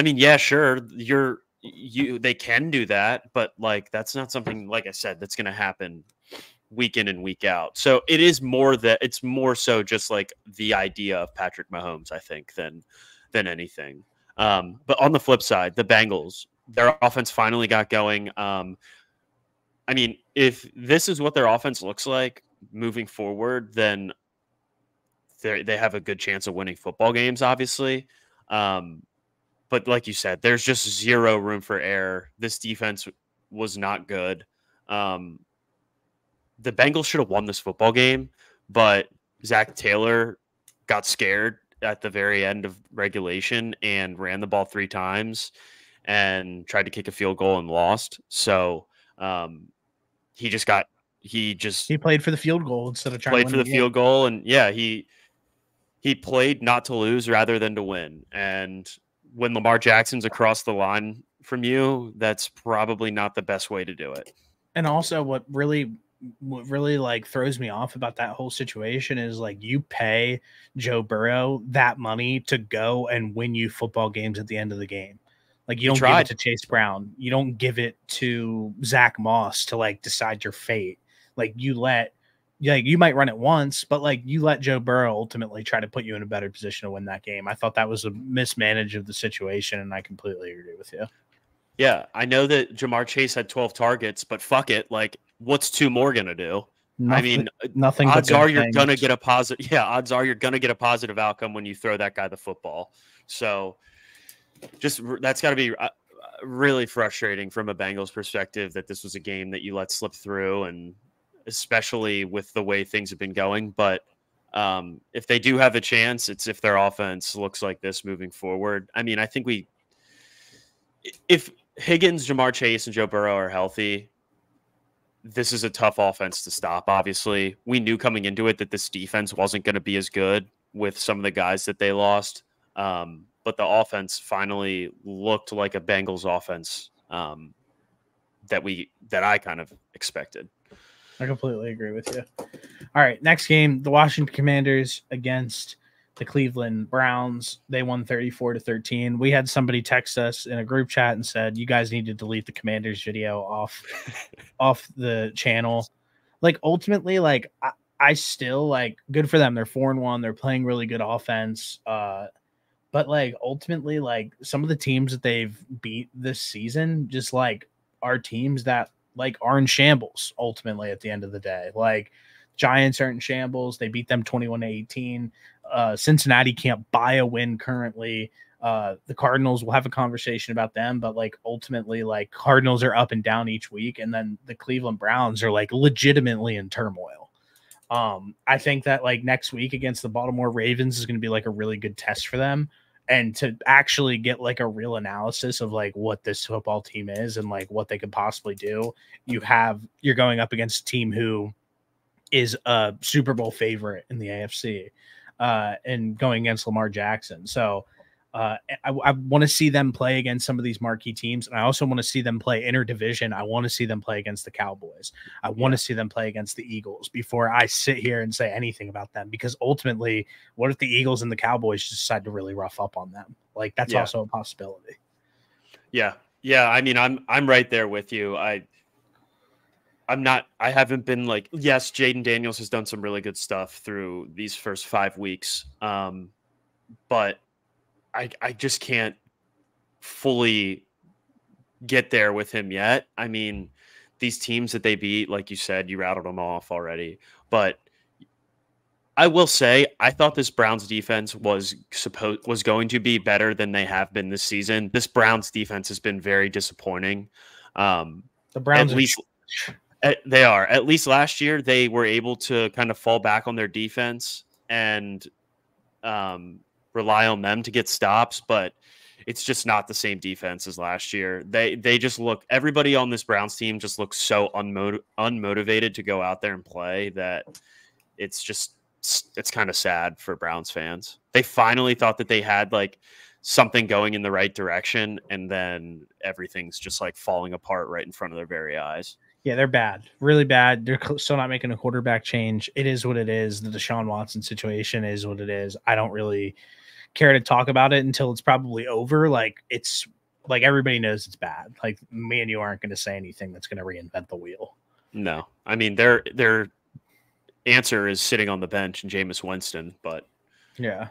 mean, yeah, sure, they can do that, but like that's not something, like I said, that's going to happen week in and week out. So it is more that it's more so just like the idea of Patrick Mahomes, I think, than anything. But on the flip side, the Bengals, their offense finally got going. I mean, if this is what their offense looks like moving forward, then they have a good chance of winning football games, obviously. But like you said, there's just zero room for error. This defense was not good. The Bengals should have won this football game, but Zach Taylor got scared at the very end of regulation and ran the ball 3 times and tried to kick a field goal and lost. So he played for the field goal instead of trying to played win for the game. field goal, and yeah, he played not to lose rather than to win. And when Lamar Jackson's across the line from you, that's probably not the best way to do it. And also what really like throws me off about that whole situation is like you pay Joe Burrow that money to go and win you football games at the end of the game. Like you don't give it to Chase Brown. You don't give it to Zach Moss to like decide your fate. Like you might run it once, but like you let Joe Burrow ultimately try to put you in a better position to win that game. I thought that was a mismanage of the situation, and I completely agree with you. Yeah, I know that Jamar Chase had 12 targets, but fuck it. Like, what's 2 more gonna do? I mean, nothing. Odds are you're gonna get a positive. Yeah, odds are you're gonna get a positive outcome when you throw that guy the football. So, just that's got to be really frustrating from a Bengals perspective that this was a game that you let slip through, and especially with the way things have been going. But if they do have a chance, it's if their offense looks like this moving forward. I mean, I think if Higgins, Jamar Chase, and Joe Burrow are healthy, this is a tough offense to stop. Obviously, we knew coming into it that this defense wasn't going to be as good with some of the guys that they lost. But the offense finally looked like a Bengals offense that I kind of expected. I completely agree with you. All right, next game, the Washington Commanders against the Cleveland Browns. They won 34-13. We had somebody text us in a group chat and said, you guys need to delete the Commanders video off the channel. Like ultimately, like I still like good for them. They're 4-1. They're playing really good offense. But like ultimately, like some of the teams that they've beat this season just like are teams that like are in shambles ultimately at the end of the day. Like Giants are in shambles. They beat them 21-18. Cincinnati can't buy a win currently. The Cardinals, will have a conversation about them, but like ultimately, like Cardinals are up and down each week, and then the Cleveland Browns are like legitimately in turmoil. I think that like next week against the Baltimore Ravens is going to be like a really good test for them, and to actually get like a real analysis of like what this football team is and like what they could possibly do. You're going up against a team who is a Super Bowl favorite in the AFC, and going against Lamar Jackson. So I want to see them play against some of these marquee teams. And I also want to see them play interdivision. I want to see them play against the Cowboys. I want to see them play against the Eagles before I sit here and say anything about them, because ultimately, what if the Eagles and the Cowboys decide to really rough up on them? Like that's also a possibility. Yeah. Yeah. I mean, I'm right there with you. I haven't been like, yes, Jaden Daniels has done some really good stuff through these first 5 weeks. But I just can't fully get there with him yet. I mean, these teams that they beat, like you said, you rattled them off already, but I will say, I thought this Browns defense was going to be better than they have been this season. This Browns defense has been very disappointing. The At Browns least they are. At least last year, they were able to kind of fall back on their defense and rely on them to get stops, but it's just not the same defense as last year. They just look. Everybody on this Browns team just looks so unmotivated to go out there and play that it's kind of sad for Browns fans. They finally thought that they had like something going in the right direction, and then everything's just like falling apart right in front of their very eyes. Yeah, they're bad, really bad. They're still not making a quarterback change. It is what it is. The Deshaun Watson situation is what it is. I don't really care to talk about it until it's probably over. Like, it's like everybody knows it's bad. Like, me and you aren't going to say anything that's going to reinvent the wheel. No, I mean their answer is sitting on the bench and Jameis Winston, but yeah.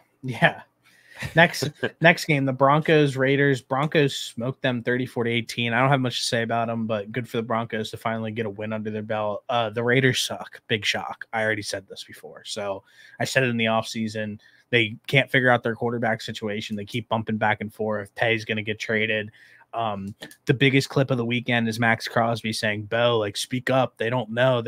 Next game, the Raiders. Broncos smoked them 34-18. I don't have much to say about them, but good for the Broncos to finally get a win under their belt. The Raiders suck. Big shock. I already said this before. So I said it in the offseason. They can't figure out their quarterback situation. They keep bumping back and forth. Tay's going to get traded. The biggest clip of the weekend is Max Crosby saying, Bo, like, speak up. They don't know.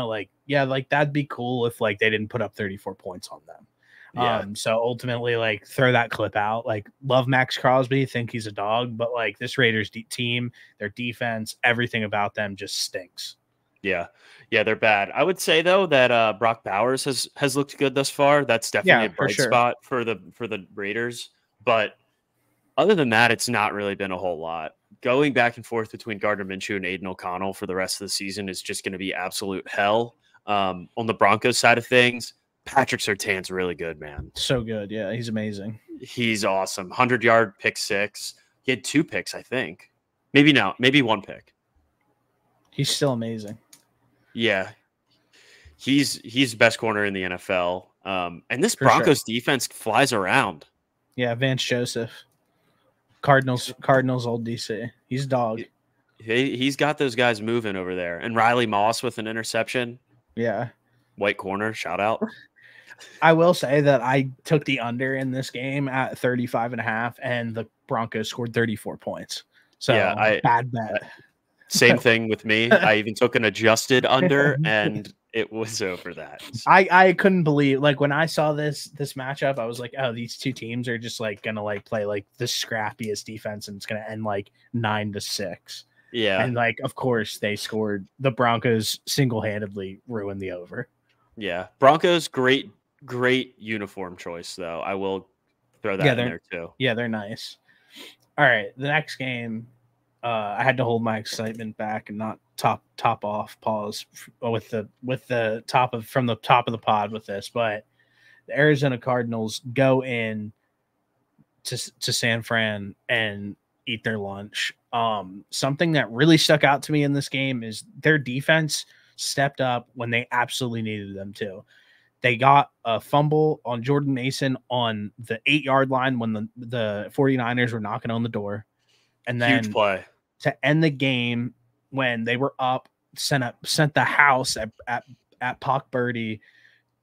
Like, yeah, like, that'd be cool if, like, they didn't put up 34 points on them. Yeah. So ultimately, like, throw that clip out. Like, love Max Crosby, think he's a dog, but like this Raiders team, their defense, everything about them just stinks. Yeah, they're bad. I would say though that Brock Bowers has looked good thus far. That's definitely a bright spot for the Raiders. But other than that, it's not really been a whole lot. Going back and forth between Gardner Minshew and Aiden O'Connell for the rest of the season is just going to be absolute hell. On the Broncos side of things, Patrick Surtain's really good, man. So good. Yeah, he's amazing. He's awesome. 100-yard pick six. He had 2 picks, I think. Maybe one pick. He's still amazing. Yeah. He's the best corner in the NFL. And this Broncos defense flies around. Yeah, Vance Joseph. Cardinals old DC. He's dog. He's got those guys moving over there. And Riley Moss with an interception. Yeah. White corner, shout out. I will say that I took the under in this game at 35.5, and the Broncos scored 34 points. So yeah, bad bet. Same thing with me. I even took an adjusted under, and it was over that. I couldn't believe, like, when I saw this matchup, I was like, oh, these two teams are just like gonna like play like the scrappiest defense, and it's gonna end like 9-6. Yeah, and like, of course, they scored. The Broncos single-handedly ruined the over. Yeah, Broncos, great uniform choice, though. I will throw that in there too. Yeah, they're nice. All right, the next game, I had to hold my excitement back and not pause with the top of the pod with this, but the Arizona Cardinals go in to San Fran and eat their lunch. Something that really stuck out to me in this game is their defense stepped up when they absolutely needed them to. They got a fumble on Jordan Mason on the 8-yard line when the 49ers were knocking on the door. And then huge play to end the game when they were up, sent the house at Pock Birdie,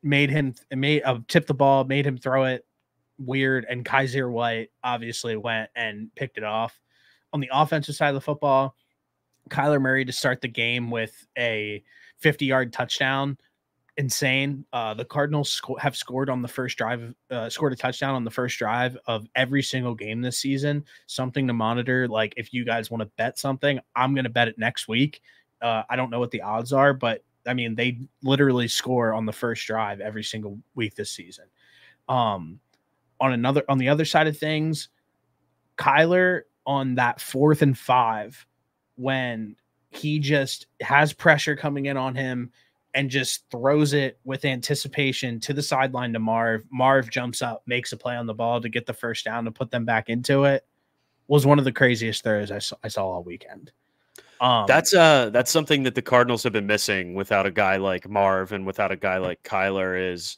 tipped the ball, made him throw it weird, and Kaiser White obviously went and picked it off. On the offensive side of the football, Kyler Murray to start the game with a 50-yard touchdown. Insane. The Cardinals have scored on the first drive, scored a touchdown on the first drive of every single game this season. Something to monitor. Like, if you guys want to bet something, I'm going to bet it next week. I don't know what the odds are, but I mean, they literally score on the first drive every single week this season. On the other side of things, Kyler on that 4th and 5, when he just has pressure coming in on him and just throws it with anticipation to the sideline to Marv. Marv jumps up, makes a play on the ball to get the first down to put them back into it. Was one of the craziest throws I saw all weekend. That's something that the Cardinals have been missing without a guy like Marv and without a guy like Kyler. Is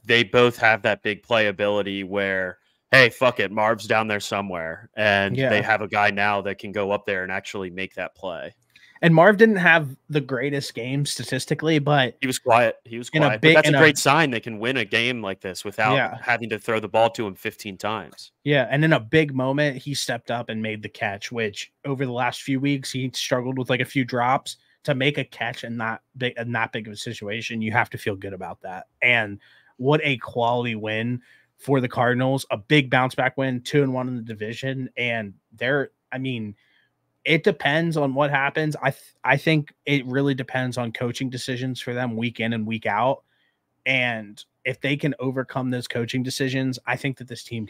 they both have that big play ability where, hey, fuck it, Marv's down there somewhere, and they have a guy now that can go up there and actually make that play. And Marv didn't have the greatest game statistically, but he was quiet. But that's a great sign. They can win a game like this without having to throw the ball to him 15 times. Yeah, and in a big moment, he stepped up and made the catch, which over the last few weeks, he struggled with like a few drops. To make a catch and not big of a situation, you have to feel good about that. And what a quality win for the Cardinals, a big bounce back win, 2-1 in the division. And it depends on what happens. I think it really depends on coaching decisions for them week in and week out. And if they can overcome those coaching decisions, I think that this team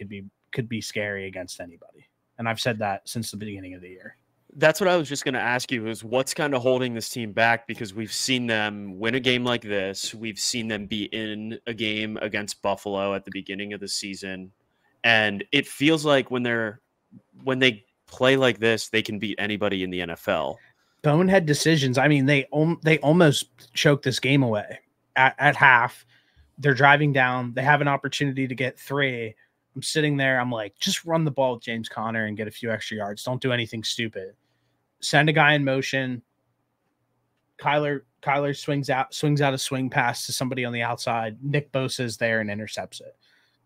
could be scary against anybody. And I've said that since the beginning of the year. That's what I was just going to ask you, is what's kind of holding this team back? Because we've seen them win a game like this. We've seen them be in a game against Buffalo at the beginning of the season. And it feels like when they play like this, they can beat anybody in the NFL. Bonehead decisions. I mean, they almost choked this game away at half. They're driving down. They have an opportunity to get 3. I'm sitting there. I'm like, just run the ball with James Conner and get a few extra yards. Don't do anything stupid. Send a guy in motion. Kyler swings out a swing pass to somebody on the outside. Nick Bosa is there and intercepts it.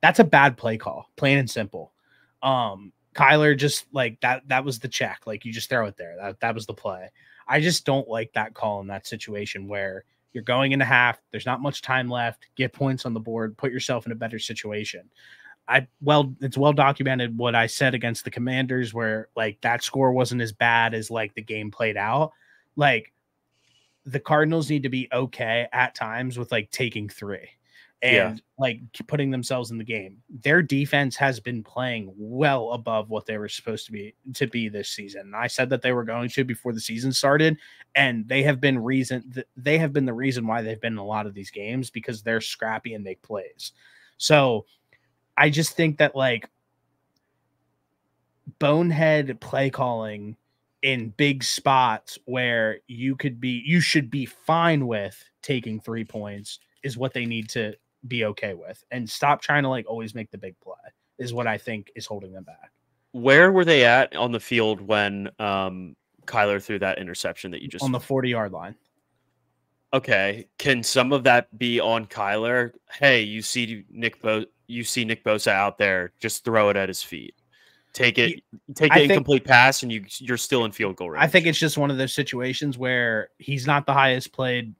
That's a bad play call, plain and simple. Kyler just like that was the check. Like, you just throw it there. That was the play. I just don't like that call in that situation where you're going into half. There's not much time left. Get points on the board. Put yourself in a better situation. It's well documented what I said against the Commanders, where like that score wasn't as bad as like the game played out. Like, the Cardinals need to be okay at times with like taking 3 and like putting themselves in the game. Their defense has been playing well above what they were supposed to be this season. And I said that they were going to before the season started, and they have been the reason why they've been in a lot of these games, because they're scrappy and make plays. So I just think that like bonehead play calling in big spots where you should be fine with taking 3 points is what they need to be okay with, and stop trying to like always make the big play is what I think is holding them back. Where were they at on the field when Kyler threw that interception that you just on the 40-yard line? Okay. Can some of that be on Kyler? Hey, you see Nick Bosa out there, just throw it at his feet. Take the incomplete pass, and you're still in field goal range. I think it's just one of those situations where he's not the highest played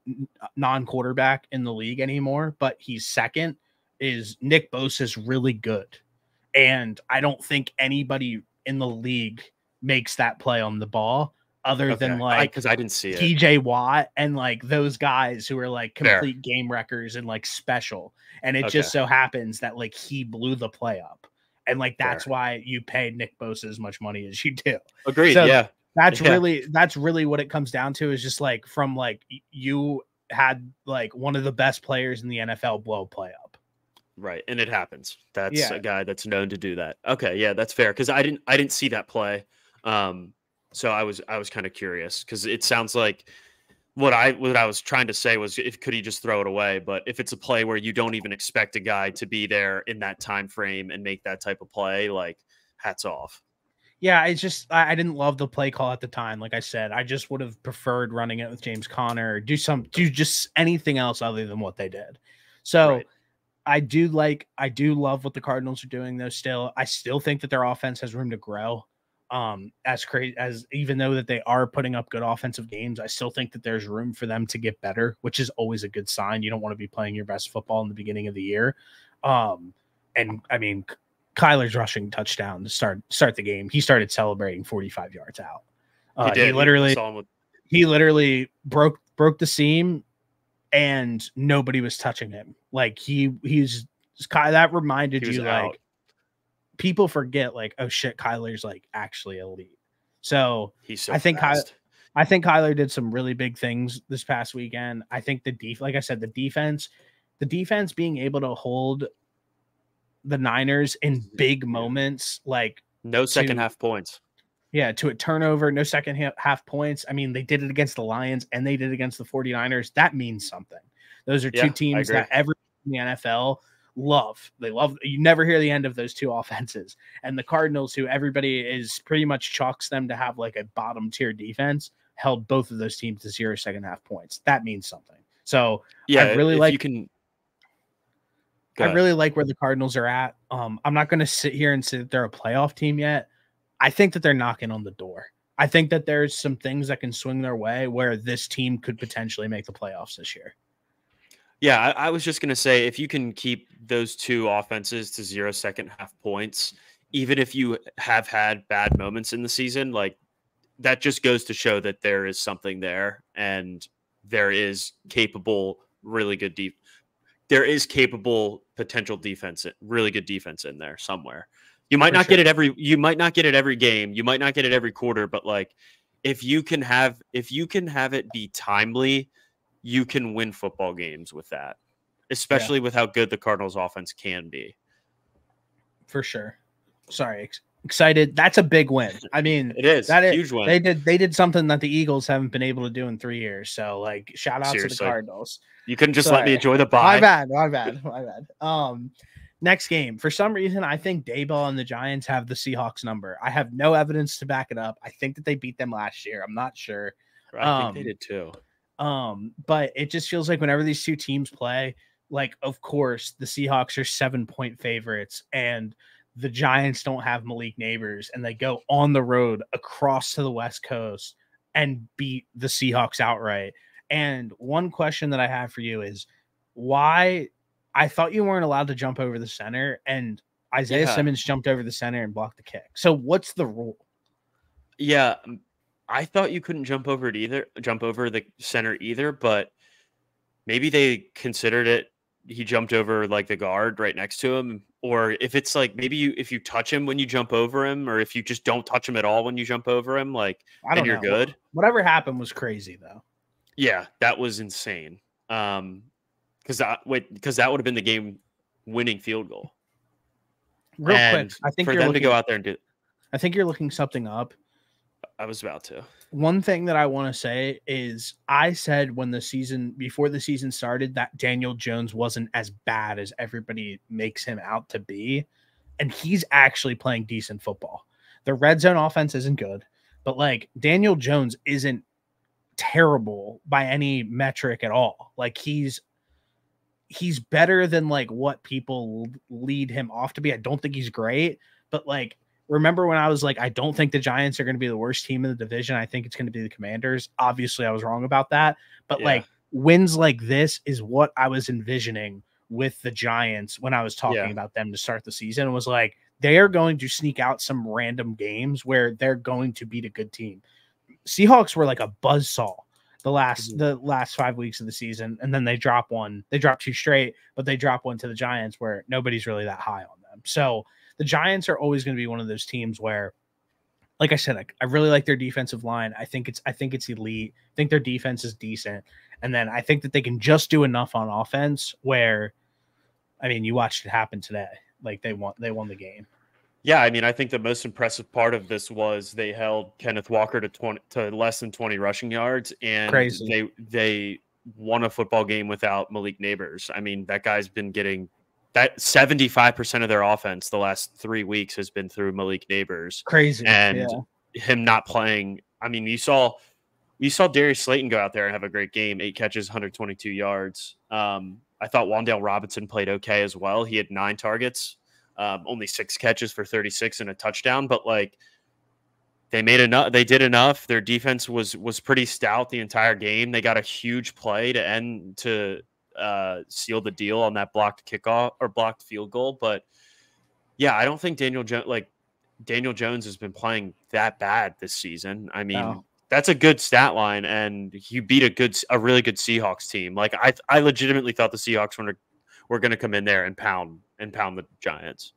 non-quarterback in the league anymore, but he's second. Nick Bosa is really good, and I don't think anybody in the league makes that play on the ball other than like, because I didn't see it, TJ Watt and like those guys who are like complete game wreckers and like special. And it just so happens that like he blew the play up. And like, that's why you pay Nick Bosa as much money as you do. Agreed. So that's really what it comes down to, is just like, from like, you had like one of the best players in the NFL blow play up. Right. And it happens. That's a guy that's known to do that. Okay. Yeah, that's fair. Cause I didn't see that play. So I was kind of curious, because it sounds like what I was trying to say was, could he just throw it away? But if it's a play where you don't even expect a guy to be there in that time frame and make that type of play, like, hats off. Yeah, it's just I didn't love the play call at the time. Like I said, I just would have preferred running it with James Conner, or do just anything else other than what they did. So I do love what the Cardinals are doing, though. I still think that their offense has room to grow. As crazy as, even though that they are putting up good offensive games, I still think that there's room for them to get better, which is always a good sign. You don't want to be playing your best football in the beginning of the year. And I mean, Kyler's rushing touchdown to start the game, he started celebrating 45 yards out. He literally broke the seam, and nobody was touching him. Like he's that reminded you, like, people forget, like, oh shit, Kyler's like actually elite. So he's so I think fast. I think Kyler did some really big things this past weekend. I think like I said, the defense being able to hold the Niners in big moments, like no second half points. Yeah, to a turnover, no second half points. I mean, they did it against the Lions and they did it against the 49ers. That means something. Those are two teams that everyone in the NFL love. They love. You never hear the end of those two offenses. And the Cardinals, who everybody is pretty much chalks them to have like a bottom tier defense, held both of those teams to 0 second half points. That means something. So Yeah, I really if like you can. I really like where the Cardinals are at. I'm not going to sit here and say that they're a playoff team yet. I think that they're knocking on the door. I think that there's some things that can swing their way where this team could potentially make the playoffs this year. Yeah, I was just going to say, if you can keep those two offenses to 0 second half points, even if you have had bad moments in the season, like that just goes to show that there is something there and there is capable, really good there is capable potential defense, really good defense in there somewhere. You might not get it every game, you might not get it every quarter, but like if you can have it be timely, you can win football games with that, especially with how good the Cardinals offense can be. For sure. Sorry, excited. That's a big win. I mean, it is that huge win. They did something that the Eagles haven't been able to do in 3 years. So like, shout out to the Cardinals. You couldn't just let me enjoy the bye. My bad. Next game. For some reason, I think Dayball and the Giants have the Seahawks number. I have no evidence to back it up. I think that they beat them last year. I'm not sure. I think they did too. But it just feels like whenever these two teams play, like, of course, the Seahawks are 7-point favorites and the Giants don't have Malik Neighbors, and they go on the road across to the West Coast and beat the Seahawks outright. And one question that I have for you is why I thought you weren't allowed to jump over the center, and Isaiah Simmons jumped over the center and blocked the kick. So what's the rule? Yeah, I thought you couldn't jump over the center either, but maybe they considered it. He jumped over like the guard right next to him, or if it's like maybe if you touch him when you jump over him, or if you just don't touch him at all when you jump over him, like then you're good. Whatever happened was crazy though. Yeah, that was insane. Because that would have been the game-winning field goal. Real quick, I think for them to go out there and do. I think you're looking something up. I was about to. One thing that I want to say is I said before the season started that Daniel Jones wasn't as bad as everybody makes him out to be. And he's actually playing decent football. The red zone offense isn't good, but like Daniel Jones isn't terrible by any metric at all. Like he's better than like what people lead him off to be. I don't think he's great, but like, remember when I was like, I don't think the Giants are going to be the worst team in the division. I think it's going to be the Commanders. Obviously, I was wrong about that. But like wins like this is what I was envisioning with the Giants when I was talking about them to start the season. It was like they are going to sneak out some random games where they're going to beat a good team. Seahawks were like a buzzsaw the last 5 weeks of the season, and then they drop one. They drop 2 straight, but they drop one to the Giants where nobody's really that high on them. So the Giants are always going to be one of those teams where, like I said, I really like their defensive line. I think it's elite. I think their defense is decent. And then I think that they can just do enough on offense where, I mean, you watched it happen today. Like they won the game. Yeah, I mean, I think the most impressive part of this was they held Kenneth Walker to less than 20 rushing yards, and crazy. They won a football game without Malik Neighbors. I mean, that guy's been getting that 75% of their offense the last 3 weeks has been through Malik Neighbors. Crazy. And him not playing. I mean, you saw Darius Slayton go out there and have a great game, 8 catches, 122 yards. I thought Wan'Dale Robinson played okay as well. He had 9 targets, only 6 catches for 36 and a touchdown, but like they made enough. They did enough. Their defense was pretty stout the entire game. They got a huge play to seal the deal on that blocked kickoff or blocked field goal. But yeah, I don't think Daniel Jones has been playing that bad this season. I mean, that's a good stat line, and you beat a really good Seahawks team. Like I legitimately thought the Seahawks were going to come in there and pound the Giants.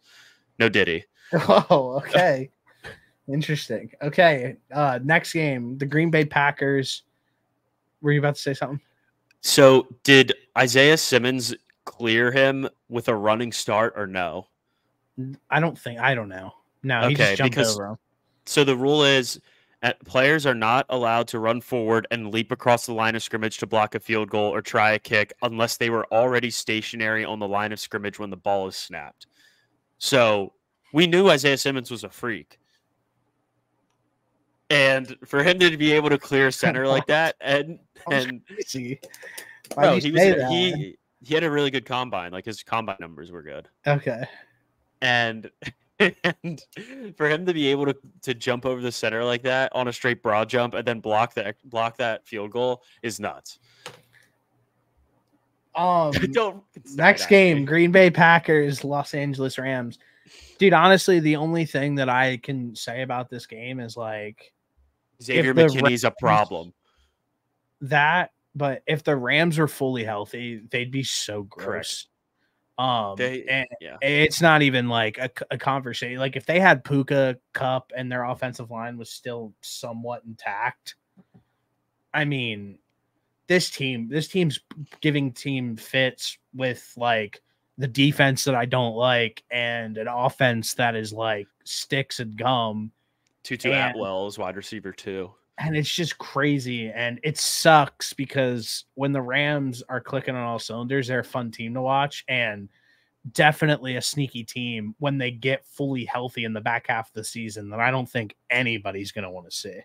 No diddy. Oh, okay. Interesting. Okay. Next game, the Green Bay Packers. Were you about to say something? So did Isaiah Simmons clear him with a running start or no? I don't know. No, okay, he just jumped over him. So the rule is players are not allowed to run forward and leap across the line of scrimmage to block a field goal or try a kick unless they were already stationary on the line of scrimmage when the ball is snapped. So we knew Isaiah Simmons was a freak. And for him to be able to clear center like that, and crazy. Why'd no, you he say was that? he had a really good combine. Like his combine numbers were good. Okay. And and for him to be able to jump over the center like that on a straight broad jump and then block that field goal is nuts. Don't Next game, Green Bay Packers, Los Angeles Rams. Dude, honestly, the only thing that I can say about this game is like Xavier McKinney's a problem. But if the Rams are fully healthy, they'd be so gross. Correct. It's not even like a conversation. Like if they had Puka, Cup, and their offensive line was still somewhat intact, I mean, this team's giving team fits with like the defense that I don't like and an offense that is like sticks and gum. Tutu Atwell is wide receiver too. And it's just crazy. And it sucks because when the Rams are clicking on all cylinders, they're a fun team to watch and definitely a sneaky team when they get fully healthy in the back half of the season that I don't think anybody's going to want to see.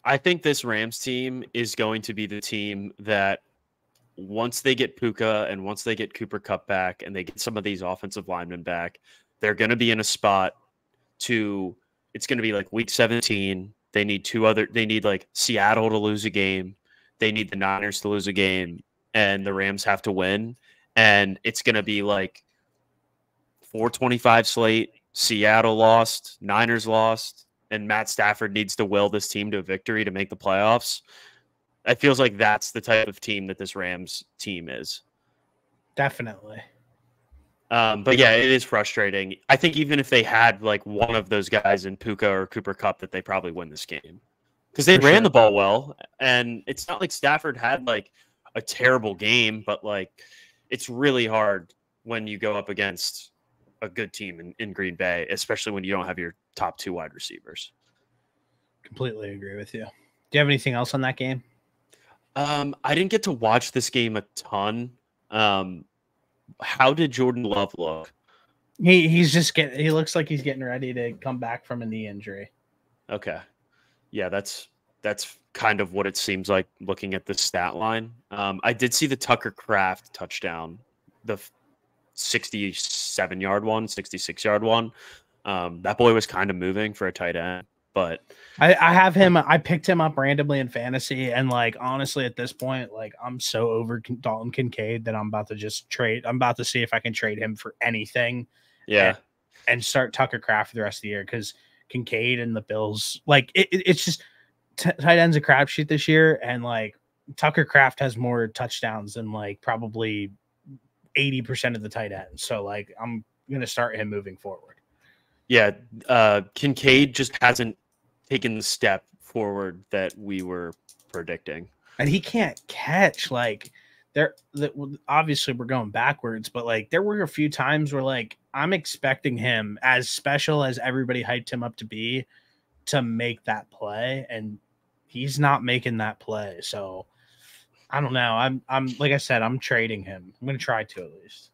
I think this Rams team is going to be the team that once they get Puka and once they get Cooper Kupp back and they get some of these offensive linemen back, they're going to be in a spot it's going to be like week 17. They need like Seattle to lose a game. They need the Niners to lose a game and the Rams have to win. And it's going to be like 425 slate, Seattle lost, Niners lost, and Matt Stafford needs to will this team to a victory to make the playoffs. It feels like that's the type of team that this Rams team is. Definitely. But yeah, it is frustrating. I think even if they had like one of those guys in Puka or Cooper Kupp, that they probably win this game because they ran the ball well. And it's not like Stafford had like a terrible game, but like it's really hard when you go up against a good team in Green Bay, especially when you don't have your top two wide receivers. Completely agree with you. Do you have anything else on that game? I didn't get to watch this game a ton. How did Jordan Love look? He looks like he's getting ready to come back from a knee injury. Okay. Yeah, that's kind of what it seems like looking at the stat line. I did see the Tucker Kraft touchdown, the 67-yard one, 66-yard one. That boy was kind of moving for a tight end, but I have him. I picked him up randomly in fantasy, and like honestly, at this point, like I'm so over Dalton Kincaid that I'm about to just trade. I'm about to see if I can trade him for anything. Yeah, and start Tucker Kraft for the rest of the year because Kincaid and the Bills, like it's just tight ends a crapshoot this year, and like Tucker Kraft has more touchdowns than like probably 80% of the tight ends. So like I'm gonna start him moving forward. Yeah, Kincaid just hasn't taken the step forward that we were predicting, and he can't catch. Like obviously we're going backwards, but like there were a few times where like I'm expecting him, as special as everybody hyped him up to be, to make that play, and he's not making that play. So I don't know. I'm like I said, I'm trading him. I'm gonna try to at least.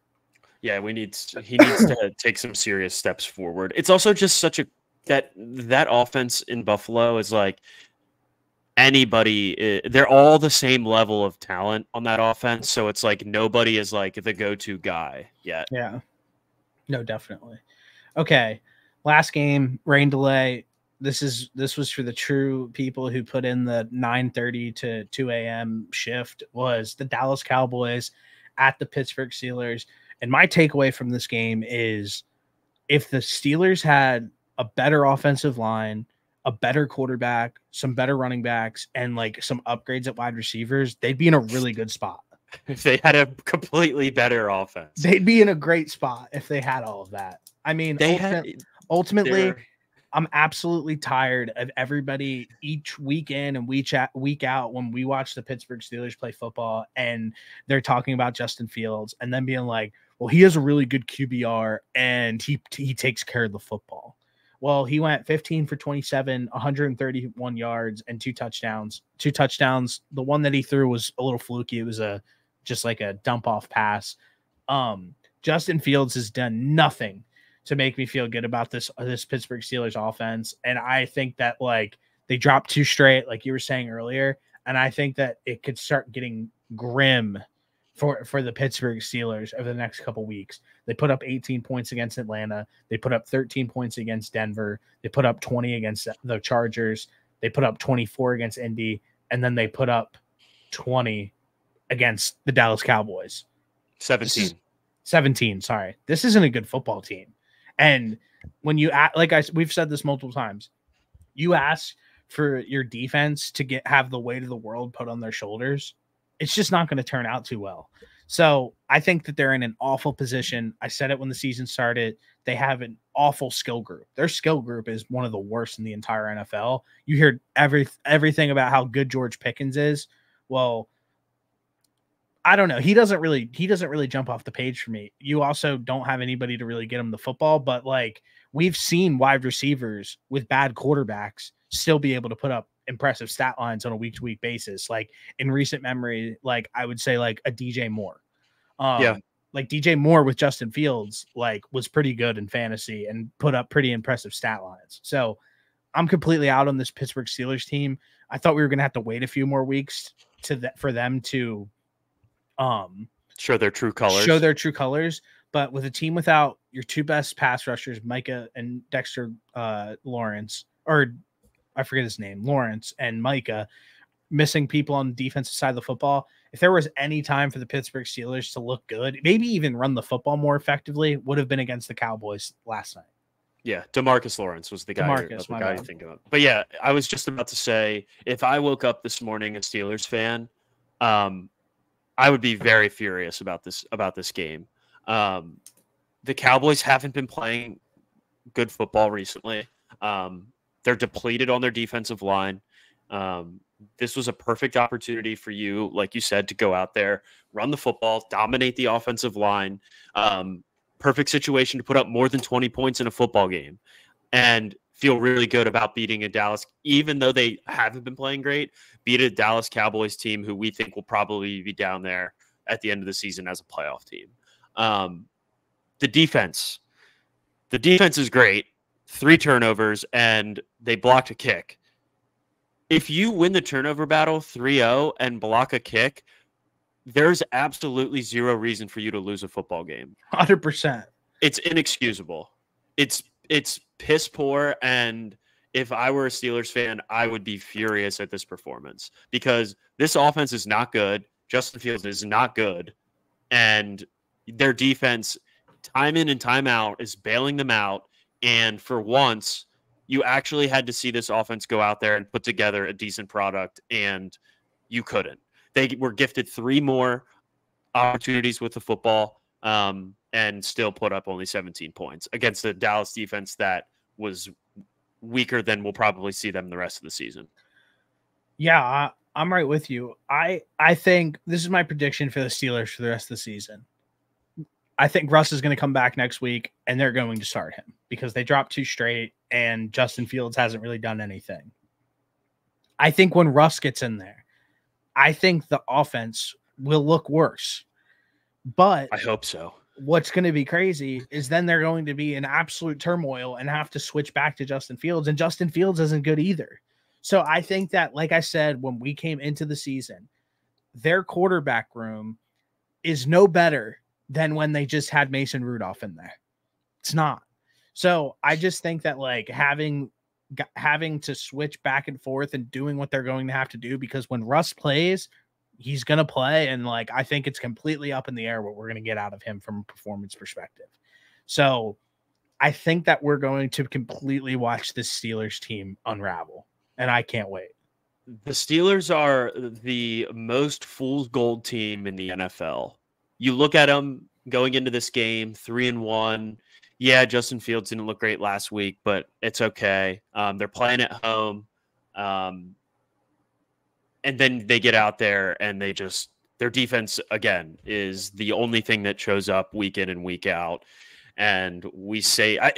Yeah, he needs to take some serious steps forward. It's also just such a that offense in Buffalo is like anybody. They're all the same level of talent on that offense, so it's like nobody is like the go-to guy yet. Yeah, no, definitely. Okay, last game, rain delay. This was for the true people who put in the 9:30 to 2 a.m. shift. Was the Dallas Cowboys at the Pittsburgh Steelers. And my takeaway from this game is if the Steelers had a better offensive line, a better quarterback, some better running backs, and like some upgrades at wide receivers, they'd be in a really good spot. If they had a completely better offense, they'd be in a great spot if they had all of that. I mean, ultimately, I'm absolutely tired of everybody each week in and week out when we watch the Pittsburgh Steelers play football and they're talking about Justin Fields and then being like, well, he has a really good QBR and he takes care of the football. Well, he went 15 for 27, 131 yards and two touchdowns. The one that he threw was a little fluky. It was just like a dump off pass. Justin Fields has done nothing to make me feel good about this Pittsburgh Steelers offense. And I think that like They dropped 2 straight, like you were saying earlier, and I think that it could start getting grim for the Pittsburgh Steelers over the next couple weeks. They put up 18 points against Atlanta. They put up 13 points against Denver. They put up 20 against the Chargers. They put up 24 against Indy, and then they put up 20 against the Dallas Cowboys. 17, sorry. This isn't a good football team. And when you we've said this multiple times, you ask for your defense to have the weight of the world put on their shoulders, it's just not going to turn out too well. So I think that they're in an awful position. I said it when the season started. They have an awful skill group. Their skill group is one of the worst in the entire NFL. You hear everything about how good George Pickens is. Well, I don't know. He doesn't really jump off the page for me. You also don't have anybody to really get him the football, but like we've seen wide receivers with bad quarterbacks still be able to put up impressive stat lines on a week-to-week basis. Like in recent memory, like I would say like a DJ Moore. Like DJ Moore with Justin Fields, like was pretty good in fantasy and put up pretty impressive stat lines. So I'm completely out on this Pittsburgh Steelers team. I thought we were going to have to wait a few more weeks for them to show their true colors. But with a team without your 2 best pass rushers, Micah and Dexter Lawrence, or I forget his name, Lawrence and Micah, missing people on the defensive side of the football, if there was any time for the Pittsburgh Steelers to look good, maybe even run the football more effectively, would have been against the Cowboys last night. Yeah, DeMarcus Lawrence was the guy you think about. But yeah, I was just about to say, if I woke up this morning a Steelers fan, I would be very furious about this game. The Cowboys haven't been playing good football recently. They're depleted on their defensive line. This was a perfect opportunity for you, like you said, to go out there, run the football, dominate the offensive line. Perfect situation to put up more than 20 points in a football game and feel really good about beating a Dallas, even though they haven't been playing great, beat a Dallas Cowboys team who we think will probably be down there at the end of the season as a playoff team. The defense is great. 3 turnovers, and they blocked a kick. If you win the turnover battle 3-0 and block a kick, there's absolutely zero reason for you to lose a football game. 100%. It's inexcusable. It's piss poor, and if I were a Steelers fan, I would be furious at this performance because this offense is not good. Justin Fields is not good, and their defense, time in and time out, is bailing them out. And for once, you actually had to see this offense go out there and put together a decent product, and you couldn't. They were gifted 3 more opportunities with the football and still put up only 17 points against the Dallas defense that was weaker than we'll probably see them the rest of the season. Yeah, I'm right with you. I think this is my prediction for the Steelers for the rest of the season. I think Russ is going to come back next week, and they're going to start him because they dropped 2 straight, and Justin Fields hasn't really done anything. I think when Russ gets in there, I think the offense will look worse. But I hope so. What's going to be crazy is then they're going to be in absolute turmoil and have to switch back to Justin Fields, and Justin Fields isn't good either. So I think that, like I said, when we came into the season, their quarterback room is no better than when they just had Mason Rudolph in there. It's not. So I just think that like having to switch back and forth and doing what they're going to have to do, because when Russ plays, he's going to play. And like, I think it's completely up in the air what we're going to get out of him from a performance perspective. So I think that we're going to completely watch this Steelers team unravel, and I can't wait. The Steelers are the most fool's gold team in the NFL. You look at them going into this game, 3-1. Yeah, Justin Fields didn't look great last week, but it's okay. They're playing at home. And then they get out there and their defense, again, is the only thing that shows up week in and week out. And we sound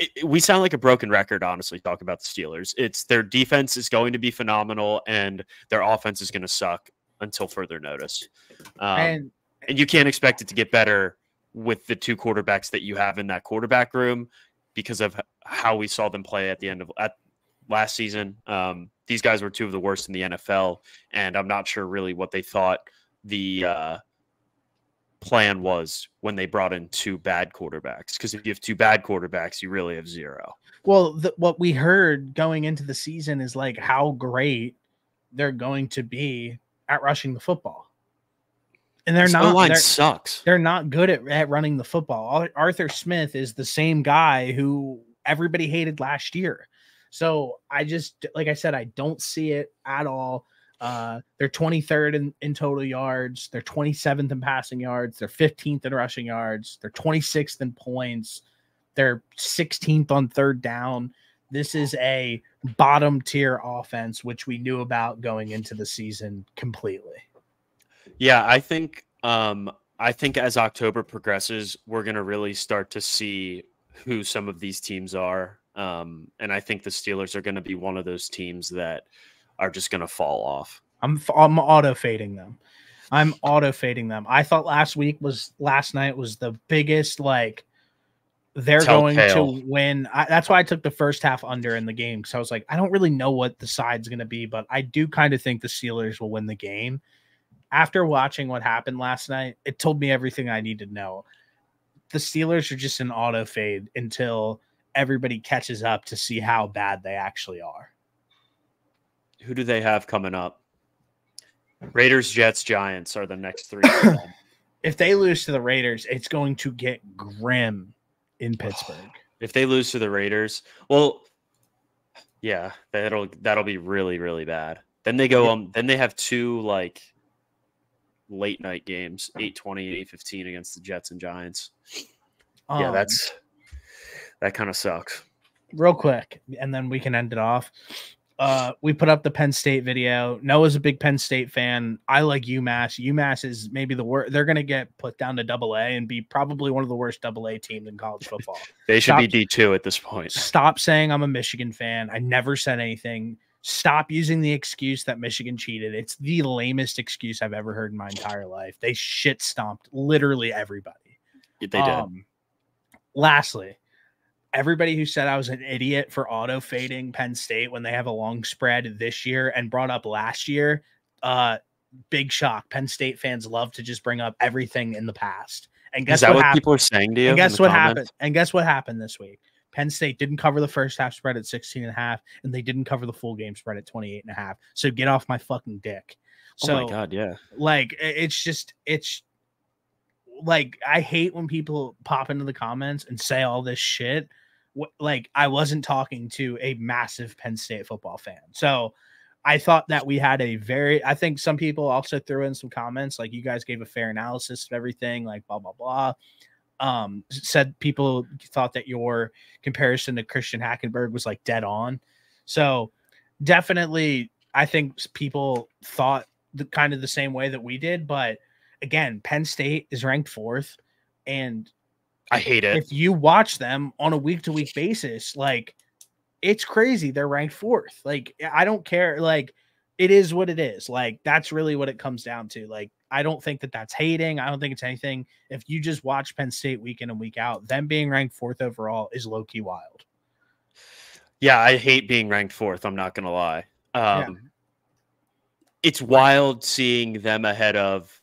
like a broken record, honestly, talk about the Steelers. It's their defense is going to be phenomenal and their offense is going to suck until further notice. And you can't expect it to get better with the 2 quarterbacks that you have in that quarterback room because of how we saw them play at the end of last season. these guys were two of the worst in the NFL, and I'm not sure really what they thought the plan was when they brought in two bad quarterbacks. Because if you have two bad quarterbacks, you really have zero. Well, what we heard going into the season is like how great they're going to be at rushing the football. And they're not. O-line sucks. They're not good at running the football. Arthur Smith is the same guy who everybody hated last year. So I just, like I said, I don't see it at all. They're 23rd in total yards. They're 27th in passing yards. They're 15th in rushing yards. They're 26th in points. They're 16th on third down. This is a bottom tier offense, which we knew about going into the season completely. Yeah, I think as October progresses, we're going to really start to see who some of these teams are. And I think the Steelers are going to be one of those teams that are just going to fall off. I'm auto fading them. I thought last night was the biggest, like, they're going to win. That's why I took the first half under in the game. So I was like, I don't really know what the side's going to be, but I do kind of think the Steelers will win the game. After watching what happened last night, it told me everything I need to know. The Steelers are just an auto fade until everybody catches up to see how bad they actually are. Who do they have coming up? Raiders, Jets, Giants are the next three. If they lose to the Raiders, it's going to get grim in Pittsburgh. If they lose to the Raiders, well, yeah, that'll be really, really bad. Then they go then they have two like late night games, 8:20, 8:15 against the Jets and Giants. Yeah, that kind of sucks. Real quick, and then we can end it off. We put up the Penn State video. Noah's a big Penn State fan. I like UMass. UMass is maybe the worst. They're going to get put down to AA and be probably one of the worst AA teams in college football. They should be D2 at this point. Stop saying I'm a Michigan fan. I never said anything. Stop using the excuse that Michigan cheated. It's the lamest excuse I've ever heard in my entire life. They shit stomped literally everybody. They did. Lastly, everybody who said I was an idiot for auto fading Penn State when they have a long spread this year and brought up last year, big shock. Penn State fans love to just bring up everything in the past. And guess what people are saying to you? And guess what happened? And guess what happened this week? Penn State didn't cover the first half spread at 16.5, and they didn't cover the full game spread at 28.5. So get off my fucking dick. So, oh my God, yeah. Like, it's like, I hate when people pop into the comments and say all this shit. Like, I wasn't talking to a massive Penn State football fan. So I thought that we had I think some people also threw in some comments, like, you guys gave a fair analysis of everything, like blah, blah, blah. Said people thought that your comparison to Christian Hackenberg was like dead on. So definitely, I think people thought kind of the same way that we did. But again, Penn State is ranked 4th, and I hate it. If you watch them on a week-to-week basis, like, it's crazy. They're ranked 4th. Like, I don't care. Like, it is what it is. Like, that's really what it comes down to. Like, I don't think that that's hating. I don't think it's anything. If you just watch Penn State week in and week out, them being ranked 4th overall is low-key wild. Yeah, I hate being ranked 4th. I'm not going to lie. It's wild seeing them ahead of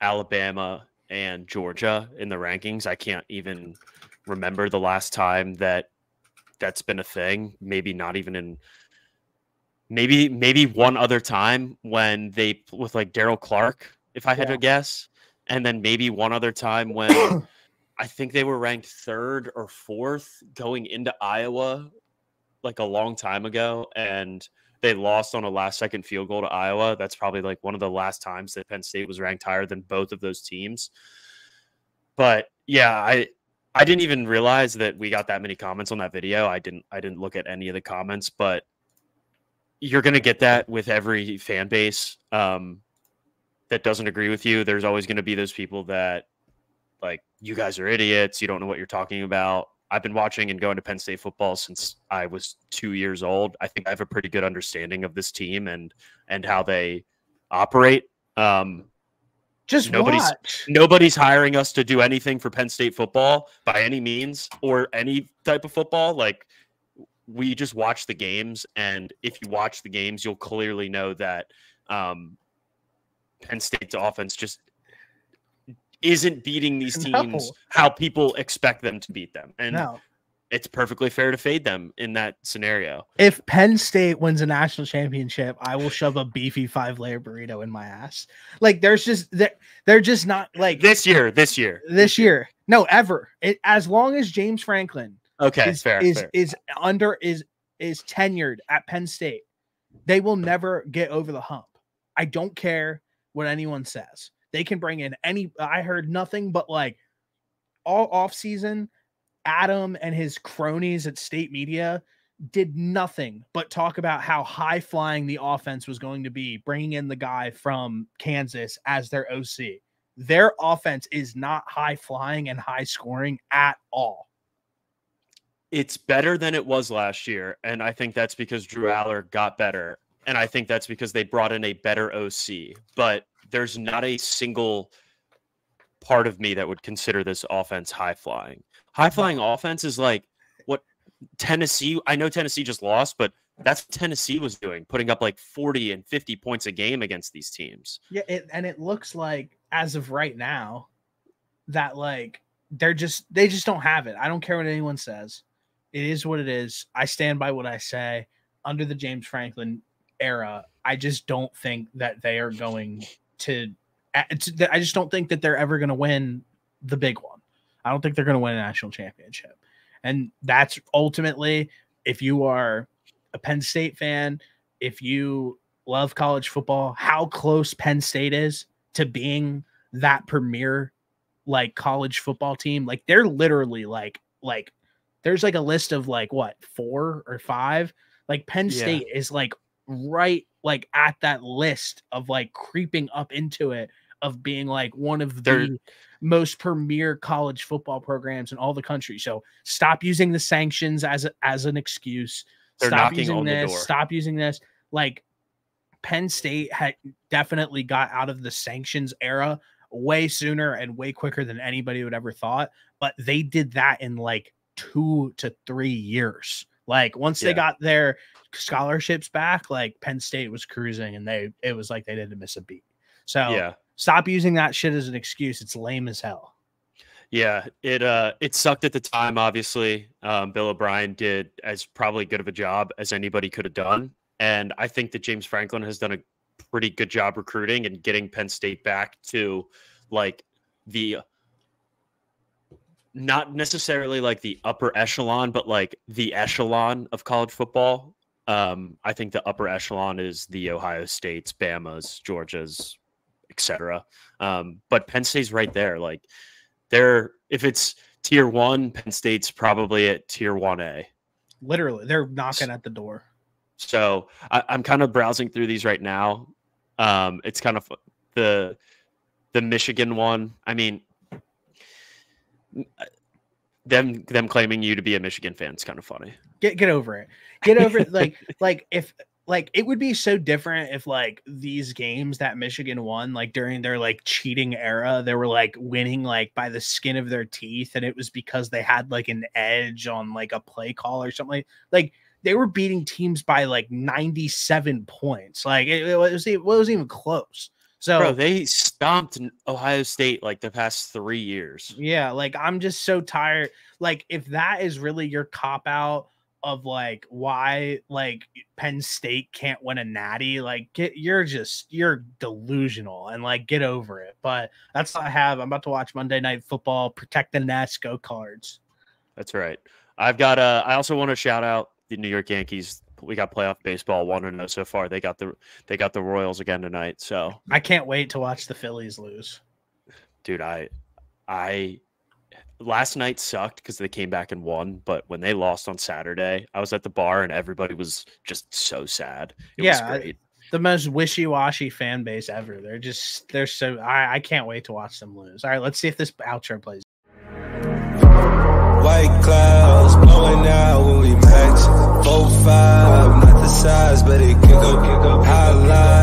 Alabama and Georgia in the rankings. I can't even remember the last time that's been a thing. Maybe not even in maybe one other time when they with like Daryl Clark, if I had to guess, and then maybe one other time when I think they were ranked 3rd or 4th going into Iowa like a long time ago, and they lost on a last-second field goal to Iowa. That's probably like one of the last times that Penn State was ranked higher than both of those teams. But yeah, I didn't even realize that we got that many comments on that video. I didn't look at any of the comments, but you're going to get that with every fan base that doesn't agree with you. There's always going to be those people that, like, you guys are idiots. You don't know what you're talking about. I've been watching and going to Penn State football since I was 2 years old. I think I have a pretty good understanding of this team and how they operate. Nobody's hiring us to do anything for Penn State football by any means or any type of football. Like, we just watch the games, and if you watch the games, you'll clearly know that Penn State's offense just isn't beating these teams how people expect them to beat them. And it's perfectly fair to fade them in that scenario. If Penn State wins a national championship, I will shove a beefy 5-layer burrito in my ass. Like they're just not like this year. No, ever. As long as James Franklin is tenured at Penn State, they will never get over the hump. I don't care what anyone says. They can bring in I heard nothing but like all off season. Adam and his cronies at State Media did nothing but talk about how high flying the offense was going to be, bringing in the guy from Kansas as their OC. Their offense is not high flying and high scoring at all. It's better than it was last year, and I think that's because Drew Aller got better, and I think that's because they brought in a better OC. But there's not a single part of me that would consider this offense high flying. High flying offense is like what Tennessee. I know Tennessee just lost, but that's what Tennessee was doing, putting up like 40 and 50 points a game against these teams. Yeah, it looks like as of right now that like they just don't have it. I don't care what anyone says. It is what it is. I stand by what I say. Under the James Franklin era, I just don't think that they are going to. I just don't think that they're ever going to win the big one. I don't think they're going to win a national championship. And that's ultimately, if you are a Penn State fan, if you love college football, how close Penn State is to being that premier like college football team. Like they're literally like there's like a list of like what 4 or 5. Like Penn State is like right like at that list of like creeping up into it of being like one of the most premier college football programs in all the country. So stop using the sanctions as an excuse. Stop using this. Stop using this. Like Penn State had definitely got out of the sanctions era way sooner and way quicker than anybody would ever thought. But they did that in like 2 to 3 years. Like once they got their scholarships back, like Penn State was cruising and it was like they didn't miss a beat. So stop using that shit as an excuse. It's lame as hell. Yeah, it sucked at the time, obviously. Bill O'Brien did as probably good of a job as anybody could have done. And I think that James Franklin has done a pretty good job recruiting and getting Penn State back to like the not necessarily like the upper echelon, but like the echelon of college football. I think the upper echelon is the Ohio States, Bama's, Georgia's, etc. But Penn State's right there. Like if it's tier 1, Penn State's probably at tier 1A. Literally, they're knocking at the door. So I'm kind of browsing through these right now. It's kind of the Michigan one. I mean, them claiming you to be a Michigan fan is kind of funny. Get over it. Get over it. Like if like it would be so different if like these games that Michigan won like during their like cheating era, they were like winning like by the skin of their teeth, and it was because they had like an edge on like a play call or something. Like they were beating teams by like 97 points. Like it wasn't even close. So bro, they stomped Ohio State like the past 3 years. Yeah, like I'm just so tired. Like if that is really your cop out of like why like Penn State can't win a natty, like you're delusional and like get over it. But that's all I have. I'm about to watch Monday Night Football. Protect the nest. Go Cards. That's right. I've got I also want to shout out the New York Yankees. We got playoff baseball 1-0 so far. They got the Royals again tonight. So I can't wait to watch the Phillies lose. Dude, I last night sucked because they came back and won, but when they lost on Saturday, I was at the bar and everybody was just so sad. It was great. The most wishy-washy fan base ever. They're so I can't wait to watch them lose. All right, let's see if this outro plays. White clouds blowing out when we max 4-5, not the size, but it kick up, high line.